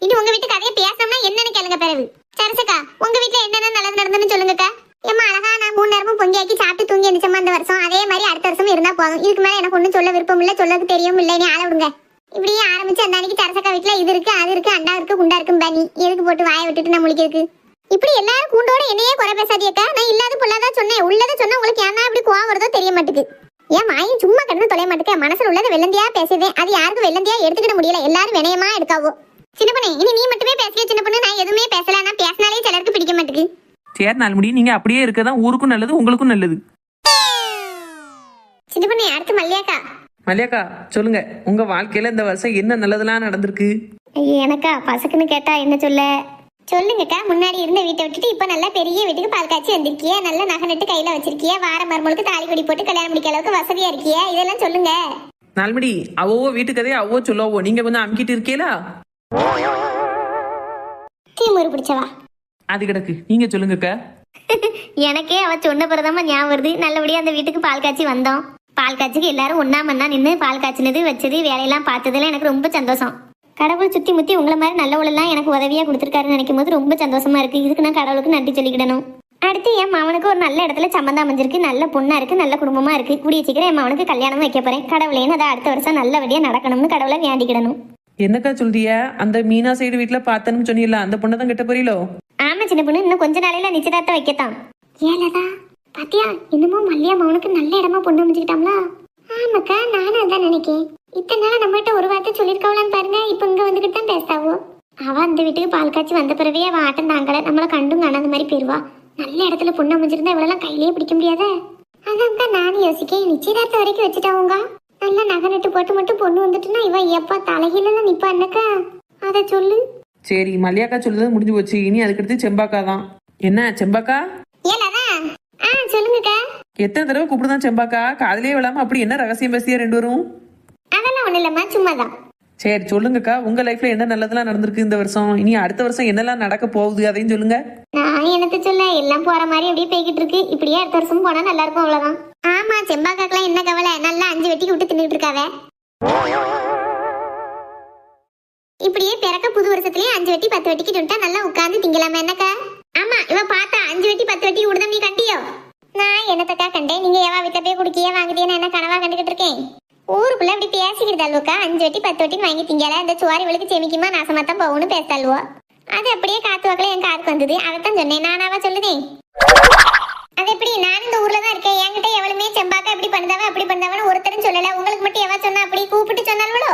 இனி உங்க வீட்டு கதையை பேசணும்னா என்னன்னு கேளுங்க பிறகு. சரசக்கா உங்க வீட்டுல என்னென்ன நல்லது நடந்துன்னு சொல்லுங்கக்கா. ஏமா அழகா நான் 3 நேரமும் பொங்கியாக்கி சாப்பிட்டு தூங்கி எந்திரிச்சமா இந்த வருஷம், அதே மாதிரி அடுத்த வருஷம் இருந்தா போதும். இதுக்கு மேல எனக்கு ஒன்னும் சொல்ல விருப்பம் இல்ல, சொல்லது தெரியும் இல்ல, நீ ஆள விடுங்க. இப்படியே ஆரம்பிச்சு அந்த அன்னைக்கு சரசக்கா வீட்டுல இது இருக்கு அது இருக்கு அண்டா இருக்கு குண்டா இருக்கும் பாணி எதுக்கு போட்டு வாயை விட்டுட்டு நான் முழிக்கிறதுக்கு? இப்படி எல்லாரும் கூண்டோட என்னையே குறை பேசாதியக்கா. நான் இல்லாத பொல்லாதா சொன்னேன், உள்ளதை சொன்னா உங்களுக்கு ஏன்னா அப்படி கோவம் வருதோ தெரிய மாட்டுக்கு. ஏன் மாயும் சும்மா கிடந்து தொலைய மாட்டுக்க? மனசுல உள்ளதை வெள்ளந்தியா பேசுதேன், அது யாருக்கும் வெள்ளந்தியா எடுத்துக்கிட முடியல, எல்லாரும் வினயமா எடுக்காவோ. சின்ன பொண்ணு இனி நீ மட்டுமே பேசுறிய சின்ன பொண்ணு, நான் எதுவுமே பேசல. நான் பேசினாலே சிலருக்கு பிடிக்க மாட்டுக்கு. சரி நாள் முடி நீங்க அப்படியே இருக்கதான் ஊருக்கும் நல்லது உங்களுக்கும் நல்லது. சின்ன பொண்ணு அடுத்து மல்லியாக்கா. மல்லியாக்கா சொல்லுங்க, உங்க வாழ்க்கையில இந்த வருஷம் என்ன நல்லதெல்லாம் நடந்திருக்கு? எனக்கா பசக்குன்னு கேட்டா என்ன சொல்ல? சொல்லுங்கக்கா. முன்னாடி இருந்த வீட்டை விட்டுட்டு இப்ப நல்லா பெரிய வீட்டுக்கு பால் காய்ச்சி வந்திருக்கிய, நல்ல நகை நட்டு கையில வச்சிருக்கிய, வார மருமகளுக்கு தாலி கொடி போட்டு கல்யாணம் முடிக்க அளவுக்கு வசதியா இருக்கிய, இதெல்லாம் சொல்லுங்க. நாள்மடி அவ்வளோ வீட்டு கதையை அவ்வளோ சொல்லவோ, நீங்க கொஞ்சம் அமுக்கிட்டு இருக்கீங்களா? தீமுறு பிடிச்சவா அது கிடக்கு, நீங்க சொல்லுங்கக்கா. எனக்கே அவ சொன்ன பிறதாம ஞாபகம் வருது. நல்லபடியா அந்த வீட்டுக்கு பால் காய்ச்சி வந்தோம். பால் காய்ச்சிக்கு எல்லாரும் ஒன்னா மண்ணா நின்று பால் காய்ச்சினது வச்சது வேலையெல்லாம் பார்த்ததுல எனக்கு ரொம்ப சந்தோஷம். கடவுள் சுத்தி முத்தி உங்களை மாதிரி நல்லவளெல்லாம் எனக்கு உதவியா கொடுத்துருக்காருன்னு நினைக்கும் போது ரொம்ப சந்தோஷமா இருக்கு. இதுக்கு நான் கடவுளுக்கு நன்றி சொல்லிக்கிடணும். அடுத்து என் மவனுக்கு ஒரு நல்ல இடத்துல சம்பந்தம் அமைஞ்சிருக்கு, நல்ல பொண்ணா இருக்கு, நல்ல குடும்பமா இருக்கு. கூடிய சீக்கிரம் என் மவனுக்கு கல்யாணம் வைக்க போறேன். கடவுளேன்னு அதை அடுத்த வருஷம் நல்லபடியா நடக்கணும்னு கடவுளை வேண்டிக்கிடணும். என்னக்கா சொல்றிய? அந்த மீனா சைடு வீட்டுல பார்த்தேன்னு சொன்னீங்களா, அந்த பொண்ணை தான் கட்ட போறீங்களோ? ஆமா சின்ன பொண்ணு, இன்னும் கொஞ்ச நாளையில நிச்சயதார்த்தம் வைக்கத்தான். ஏலதா பாத்தியா என்னமோ மல்லியா மவனுக்கு நல்ல இடமா பொண்ணு அமைஞ்சுக்கிட்டாங்களா? ஆமாக்கா நானும் அதான் நினைக்கேன். இத்தனை நாள் நம்மகிட்ட ஒரு வார்த்தை சொல்லியிருக்காங்களான்னு பாருங்க. இப்ப இங்க வந்துகிட்டு தான் பேசாவோ. அவ அந்த வீட்டுக்கு பால் காய்ச்சி வந்த பிறவே அவ ஆட்டம் தாங்கல, நம்மள கண்டும் காணாத மாதிரி போயிருவா. நல்ல இடத்துல பொண்ணு அமைஞ்சிருந்தா இவளெல்லாம் கையிலேயே பிடிக்க முடியாத. அதான் நானும் யோசிக்கேன், நிச்சயதார்த்தம் வரைக்கும் வச்சுட்டாவுங்க. நல்லா நகை நட்டு போட்டு மட்டும் பொண்ணு வந்துட்டுனா இவ எப்பா தலைகீழ நிப்பா என்னக்கா, அத சொல்லு. சரி, மல்லியாக்கா சொல்றது முடிஞ்சு போச்சு. இனி அதுக்கடுத்து செம்பாக்கா தான். என்ன செம்பாக்கா? ஏலாதா? சொல்லுங்கக்கா. எத்தனை தடவை கூப்பிடுதான் செம்பாக்கா? காதலே விழாம அப்படி என்ன ரகசியம் பேசியா ரெண்டு பேரும்? அதெல்லாம் ஒண்ணு இல்லம்மா, சும்மாதான். சரி சொல்லுங்கக்கா, உங்க லைஃப்ல என்ன நல்லதெல்லாம் நடந்திருக்கு இந்த வருஷம்? இனி அடுத்த வருஷம் என்னெல்லாம் நடக்க போகுது அதையும் சொல்லுங்க. நான் எனக்கு சொல்ல, எல்லாம் போற மாதிரி அப்படியே போய்கிட்டு இருக்கு. இப்படியே அடுத்த வருஷம் போனா நல்லா இருக்கும், அவ்வளவுதான். ஆமா, செம்பாக்காக்கெல்லாம் என்ன கவலை, நல்லா 5 வெட்டிக்கு விட்டு தின்னுட்டு இருக்காவ. இப்படியே பிறக்க புது வருஷத்துலயே 5 வெட்டி 10 வெட்டிக்கு விட்டா நல்லா உட்கார்ந்து திங்கலாமா என்னக்கா? ஆமா, இவ பார்த்தா 5 வெட்டி 10 வெட்டி விடுதா, நீ கண்டியோ? நான் என்னத்தக்கா கண்டேன்? நீங்க எவா விட்ட போய் குடிக்கிய வாங்குதியே, என்ன கனவா கண்டுகிட்டு இருக்கேன்? ஊருக்குள்ள இப்படி பேசிக்கிட்டாளுக்கா, 5 வெட்டி 10 வெட்டின்னு வாங்கி திங்கல, இந்த சுவாரி வழுக்கு செமிக்குமா நாசமா தான் போகணும்னு பேசாளுவோ. அது அப்படியே காத்து வாக்கல என் காதுக்கு வந்தது, அதைத்தான் சொன்னேன். நானாவா சொல்லுதேன்? அது எப்படி? நான் இந்த ஊர்ல தான் இருக்கேன், என்கிட்ட எவளுமே செம்பாக்கா இப்படி பண்ணதாவ அப்படி பண்ணதாவன்னு ஒருத்தரும் சொல்லல. உங்களுக்கு மட்டும் எவா சொன்னா அப்படி கூப்பிட்டு சொன்னாலுவோ?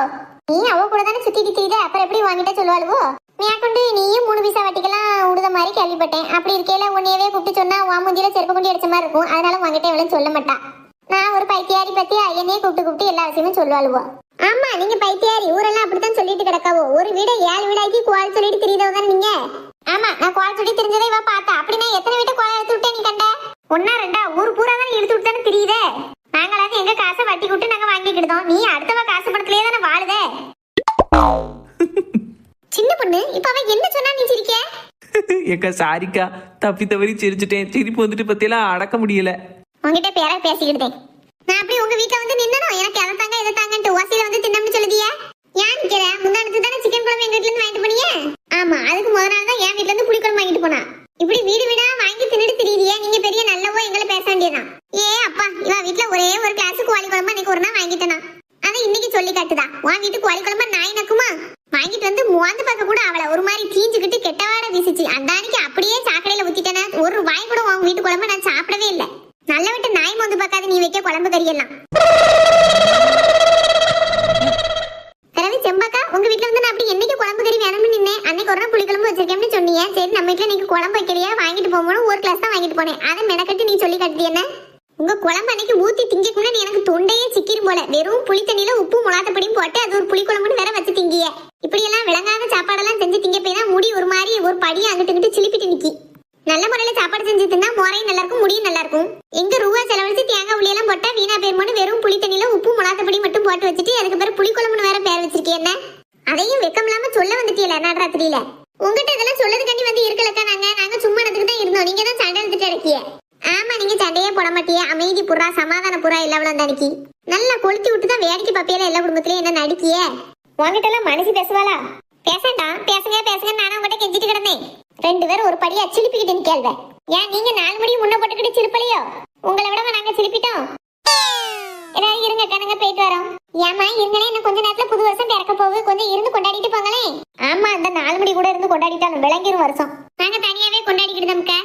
நீ அவ கூட தானே சுத்திட்டு திரியுத, அப்புறம் எப்படி வாங்கிட்ட சொல்லுவாளுவோ? மேற்கொண்டு நீயும் 3 பைசா வட்டிக்கெல்லாம் விடுத மாதிரி கேள்விப்பட்டேன். அப்படி இருக்கையில உன்னையவே கூப்பிட்டு சொன்னா உன் முந்தியில செருப்பு கொண்டு அடிச்ச மாதிரி இருக்கும். அதனால வாங்கிட்ட எவ்வளவு சொல்ல மாட்டா. நான் ஒரு பைத்தியாரி பத்தி என்னையே கூப்பிட்டு எல்லா விஷயமும் சொல்லுவாளுவோம். ஆமா, நீங்க பைத்தியாரி, ஊரெல்லாம் அப்படித்தான் சொல்லிட்டு கிடக்காவோ. ஒரு வீட 7 வீடாக்கி குவால் சொல்லிட்டு தெரியுதோ தானே நீங்க? ஆமா, நான் குவால் சொல்லி தெரிஞ்சதை இவ பார்த்தா. அப்படின்னா எத்தனை வீட்டை குவால் எடுத்து விட்டே நீ கண்ட? 1 2 ஊர் பூரா தான் எடுத்து விட்டு தானே தெரியுதே. நாங்களாவது எங்க காசை வட்டி விட்டு நாங்க வாங்கிக்கிட்டோம், நீ அடுத்தவ காசு படத்திலேயே தானே வாழுதே. சின்ன பொண்ணு, இப்ப அவன் என்ன சொன்னா நீ சிரிக்க? ஏக்கா சாரிக்கா, தப்பி தவறி சிரிச்சுட்டேன். சிரிப்பு வந்துட்டு பத்தியெல்லாம் அடக்க முடியல. உங்ககிட்ட பேரா பேசிக்கிட்டேன். நான் அப்படி உங்க வீட்டுல வந்து நின்னனும், எனக்கு அதை தாங்க இதை தாங்கன்ட்டு ஓசியில வந்து தின்னம்னு சொல்லுதியா? ஏன் நிக்கிற? முந்தானத்து தானே சிக்கன் குழம்பு எங்க வீட்டுல இருந்து வாங்கிட்டு போனியே. ஆமா, அதுக்கு முதல் நாள் தான் என் வீட்டுல இருந்து புளிக்குழம்பு வாங்கிட்டு போனா. இப்படி வீடு வீடா வாங்கி தின்னுட்டு திரியுதியா? நீங்க பெரிய நல்லவோ எங்களை பேச வேண்டியதான். ஏ அப்பா, இவன் வீட்டுல ஒரே ஒரு கிளாஸ் கோழி குழம்பு அன்னைக்கு ஒரு நாள் வாங்கிட்டேனா, அதை இன்னைக்கு சொல்லி காட்டுதா? உன் வீட்டு கோழி குழம்பு நாய் நக்குமா? வாங்கிட்டு வந்து முவாந்து பார்க்க கூட அவளை ஒரு மாதிரி தீஞ்சுக்கிட்டு கெட்டவாட வீசிச்சு. அன்னைக்கு அப்படியே சாக்கடையில ஊத்திட்டேனா, ஒரு வாய் கூட உன் வீட்டு குழம்பு நான் சாப்பிடவே இல்லை. நல்ல விட்டு நாய் மோந்து பார்க்காது நீ வைக்க குழம்பு கறியெல்லாம். பிறகு செம்பாக்கா, உங்க வீட்டுல வந்து நான் அப்படி என்னைக்கு குழம்பு கறி வேணும்னு நின்னேன். அன்னைக்கு ஒரு நாள் புளி குழம்பு வச்சிருக்கேன்னு சொன்னீங்க. சரி, நம்ம வீட்டுல நீங்க குழம்பு வைக்கிறியா வாங்கிட்டு போகணும், ஒரு கிளாஸ் தான் வாங்கிட்டு போனேன். அதை மெனக்கட்டு நீ சொல்லி காட்டுது என்ன? உங்க குழம்பு அன்னைக்கு ஊத்தி திங்கக்குள்ள எனக்கு தொண்டையே சிக்கிரும் போல. வெறும் புளி தண்ணியில உப்பு முளாத்தப்படியும் போட்டு அது ஒரு புளி குழம்புன்னு வேற வச்சு திங்கிய. இப்படி எல்லாம் விளங்காத சாப்பாடெல்லாம் செஞ்சு திங்க போய் தான் முடி ஒரு மாதிரி ஒரு படியை அங்கிட்டு சிலிப்பிட்டு நிக்கி. நல்ல முறையில சாப்பாடு செஞ்சு தின்னா முறையும் நல்லா இருக்கும், முடியும் நல்லா இருக்கும். எங்க ரூபா செலவழிச்சு தேங்காய் புளி எல்லாம் போட்டா வீணா பேருமோன்னு வெறும் புளி தண்ணியில உப்பு முளாத்தப்படி மட்டும் போட்டு வச்சுட்டு அதுக்கு பிறகு புளி குழம்புன்னு வேற பேர் வச்சிருக்கேன். என்ன அதையும் வெக்கம் இல்லாம சொல்ல வந்துட்டீல நடுராத்திரியில? உங்ககிட்ட இதெல்லாம் சொல்லதுக்காண்டி வந்து இருக்கலக்கா. நாங்க சும்மா இடத்துக்கு தான் இருந்தோம், நீங்க தான் சண்டை எடுத்துட்டு இருக்கிய. ஆமா, நீங்க சண்டையே போட மாட்டியே, அமைதி புறா சமாதான புறா எல்லாம் தனிக்கு நல்லா கொளுத்தி விட்டு தான் வேடிக்கை பாப்பியில எல்லா குடும்பத்திலயும் என்ன நடிக்கிய? உங்ககிட்ட எல்லாம் மனசு பேசுவாளா? பேசண்டா, பேசுங்க பேசுங்க நானும் உங்ககிட்ட கெஞ்சிட்டு கிடந்தேன். 2 பேரும் ஒரு படியா சிலிப்பிக்கிட்டு நிக்கல்வ. ஏன் நீங்க 4 மணி முன்ன போட்டுக்கிட்டு சிரிப்பலையோ? உங்களை விட நாங்க சிலிப்பிட்டோம். எல்லாரும் இருங்க, கணங்க போயிட்டு வரோம். ஏமா இருங்கனே, இன்னும் கொஞ்ச நேரத்துல புது வருஷம் பிறக்க போகுது, கொஞ்சம் இருந்து கொண்டாடிட்டு போங்களே. ஆமா, அந்த 4 மணி கூட இருந்து கொண்டாடிட்டாலும் விளங்கிரும் வருஷம். நாங்க தனியாவே கொண்டாடிக்கிட்டு நமக்கு.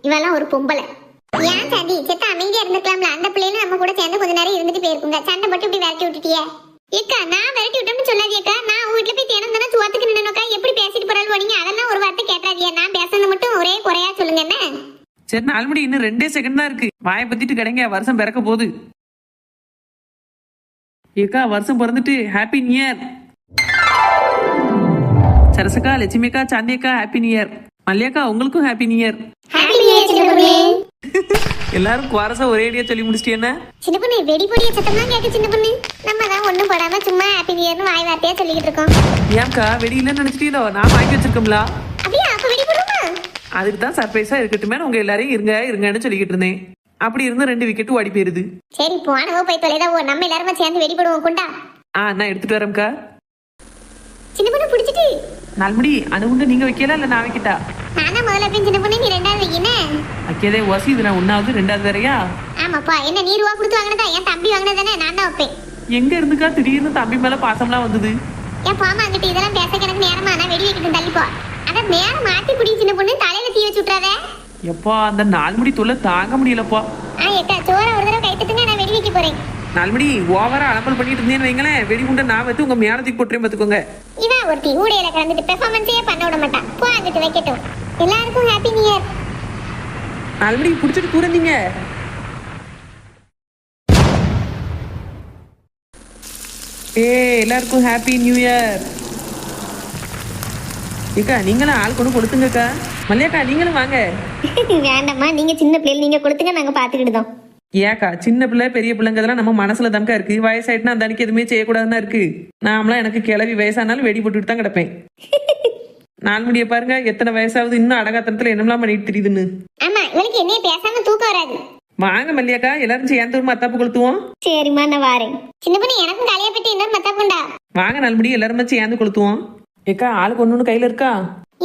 இவெல்லாம் ஒரு பொம்பளை. ஏன் சண்டி செத்த அமைதியா இருந்துக்கலாம்ல? அந்த பிள்ளைகளும் நம்ம கூட சேர்ந்து கொஞ்ச நேரம் இருந்துட்டு போயிருக்குங்க. சண்டை போட்டு இப்படி விரட்டி விட்டுட்டியே. ஏக்கா, நான் விரட்டி விட்டோம்னு சொல்லாதியக்கா. நான் உங்க வீட்டுல போய் தேனம் தானே சுவாத்துக்கு நின்னோக்கா. எப்படி பேசிட்டு போறாள் நீங்க? அதெல்லாம் ஒரு வார்த்தை கேட்டாதியா. நான் பேசுறது மட்டும் ஒரே குறையா சொல்லுங்க என்ன? சரி, 4 மணி இன்னும் 2 செகண்ட் தான் இருக்கு. வாயை பத்திட்டு கிடைங்க, வருஷம் பிறக்க போகுது. ஏக்கா, வருஷம் பிறந்துட்டு ஹாப்பி நியூ இயர். சரசக்கா, லட்சுமிக்கா, சாந்தியக்கா ஹாப்பி நியூ இயர். மல்லியாக்கா, உங்களுக்கும் ஹாப்பி நியூ இயர். எல்லாரும் குவாரசா ஒரேடியா சொல்லி முடிச்சிட்டேன்னா? சின்ன பொண்ணு, வெடி பொடிய சத்தம் தான் கேட்கு. சின்ன பொண்ணு, நம்ம தான் ஒண்ணும் போடாம சும்மா ஹாப்பி நியூ இயர்னு வாய் வார்த்தையா சொல்லிட்டு இருக்கோம். ஏன்க்கா, வெடி இல்லைன்னு நினைச்சிட்டீங்களோ? நான் வாங்கி வச்சிருக்கோம்ல. அப்படியே அப்ப வெடி போடுமா? அதுக்கு தான் சர்ப்ரைஸா இருக்கட்டுமே உங்க எல்லாரையும் இருங்கன்னு சொல்லிக்கிட்டு இருந்தேன். அப்படி இருந்து 2 விக்கெட் ஓடி போயிருது. சரி, போனவோ போய் தொலைதாவோ. நம்ம எல்லாருமே சேர்ந்து வெடி போடுவோம். கொண்டா. நான் எடுத்துட்டு வரேன்க்கா. சின்ன பொண்ணு பிடிச்சிட்டு 4 மணி அணுகுண்டு நீங்க வைக்கல இல்ல நான் வைக்கிட்டா? நானா முதல்ல போய் சின்ன பொண்ணு, நீ 2வது வைக்கினே. வைக்கதே ஓசி, இது நான் 1வது 2வது வேறையா? ஆமாப்பா, என்ன நீ ரூபா கொடுத்து வாங்கினதா? என் தம்பி வாங்கினதானே, நான் தான் வைப்பேன். எங்க இருந்துக்கா திடீர்னு தம்பி மேல பாசம்லாம் வந்தது? ஏன் போமா அங்கிட்டு, இதெல்லாம் பேச எனக்கு நேரமா? நான் வெடி வைக்கிட்டு தள்ளிப்போ. அத நேரம் மாத்தி குடி சின்ன பொண்ணு, தலையில தீ வச்சு விட்டுறாத. எப்பா, அந்த 4 மணி தொல்லை தாங்க முடியலப்பா. ஏக்கா, சோற ஒரு தடவை கை தட்டுங்க, நான் வெடி வைக்க போறேன். நாலுமணி ஓவரா அலம்பல் பண்ணிட்டு இருந்தேன்னு வைங்களேன், வெடிகுண்ட நான் வந்து உங்க மேலத்துக்கு போட்டுறேன் பார்த்துக்கோங்க. இவன் ஒருத்தி ஊடையில கலந்துட்டு பெர்ஃபார்மன்ஸே பண்ண விட மாட்டான். போ அங்கிட்டு வைக்கட்டும். எல்லாருக்கும் ஹாப்பி நியூ இயர். நாலுமணி பிடிச்சிட்டு தூரந்தீங்க. எல்லாருக்கும் ஹாப்பி நியூ இயர். ஏக்கா நீங்களும் ஆள் கொண்டு கொடுத்துங்கக்கா. மல்லியாக்கா நீங்களும் வாங்க. வேண்டாம்மா, நீங்க சின்ன பிள்ளைகள், நீங்க கொடுத்துங்க, நாங்க பாத்துக்கிட்டுதோம். ஏக்கா சின்ன பிள்ளை பெரிய பிள்ளைங்கிறதுலாம் நம்ம மனசுல தான்க்கா இருக்கு. வயசாயிட்டுனா அந்த அன்னைக்கு எதுவுமே செய்யக்கூடாதுன்னா இருக்கு. நாமளாம் எனக்கு கிளவி வயசானாலும் வெடி போட்டுட்டு தான் கிடப்பேன். நாலு முடிய பாருங்க, எத்தனை வயசாவது இன்னும் அடகாத்தனத்துல என்னெல்லாம் பண்ணிட்டு தெரியுதுன்னு. ஆமா, இவனுக்கு என்னைய பேசாம தூக்கம் வராது. வாங்க மல்லியாக்கா, எல்லாரும் சேர்ந்து ஒரு மத்தாப்பு கொளுத்துவோம். சரிம்மா, நான் வாரேன். சின்ன பொண்ணு, எனக்கும் கலையை பற்றி இன்னொரு மத்தாப்புண்டா. வாங்க நல்லபடி எல்லாருமே சேர்ந்து கொளுத்துவோம். ஏக்கா ஆளுக்கு ஒண்ணு கையில இருக்கா?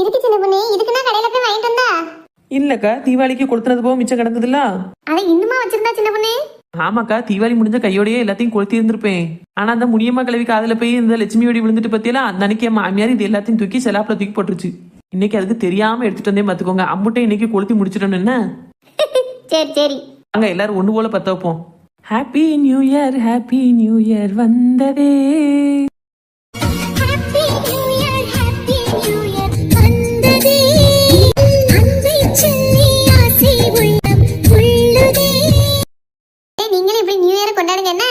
இதுக்கு சின்ன பொண்ணு, இதுக்கு நான் கடையில போய் வாங்கிட்டு வந்தா. இல்லக்கா தீபாவளிக்கு கொளுத்துனது போக மிச்சம் கிடந்ததுல. அதை இன்னுமா வச்சிருந்தா சின்ன பொண்ணு? ஆமாக்கா, தீபாவளி முடிஞ்ச கையோடயே எல்லாத்தையும் கொளுத்தி இருந்திருப்பேன். ஆனா அந்த முடியம்மா கிழவி காதுல போய் இந்த லட்சுமி வெடி விழுந்துட்டு பத்தியெல்லாம் அந்த அன்னைக்கு என் மாமியார் இது எல்லாத்தையும் தூக்கி செலாப்புல தூக்கி போட்டுருச்சு. இன்னைக்கு அதுக்கு தெரியாம எடுத்துட்டு வந்தே பாத்துக்கோங்க. அம்புட்டை இன்னைக்கு கொளுத்தி முடிச்சிட்டோன்னு என்ன. சரி சரி, அங்க எல்லாரும் ஒண்ணு போல பத்த வைப்போம். Happy new year, happy new year வந்ததே. நீங்களும் இப்படி நியூ இயர் கொண்டாடுங்க என்ன?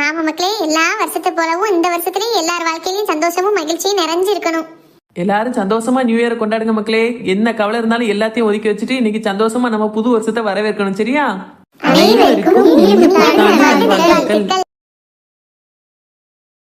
ஆமா மக்களே, எல்லா வருஷத்தை போலவும் இந்த வருஷத்துலயும் எல்லார் வாழ்க்கையிலும் சந்தோஷமும் மகிழ்ச்சியும் நிறைஞ்சு இருக்கணும். எல்லாரும் சந்தோஷமா நியூ இயர் கொண்டாடுங்க மக்களே. என்ன கவலை இருந்தாலும் எல்லாத்தையும் ஒதுக்கி வச்சுட்டு இன்னைக்கு சந்தோஷமா நம்ம புது வருஷத்தை வரவேற்கணும். சரியா? அனைவருக்கும் இனிய புத்தாண்டு நல்வாழ்த்துக்கள்.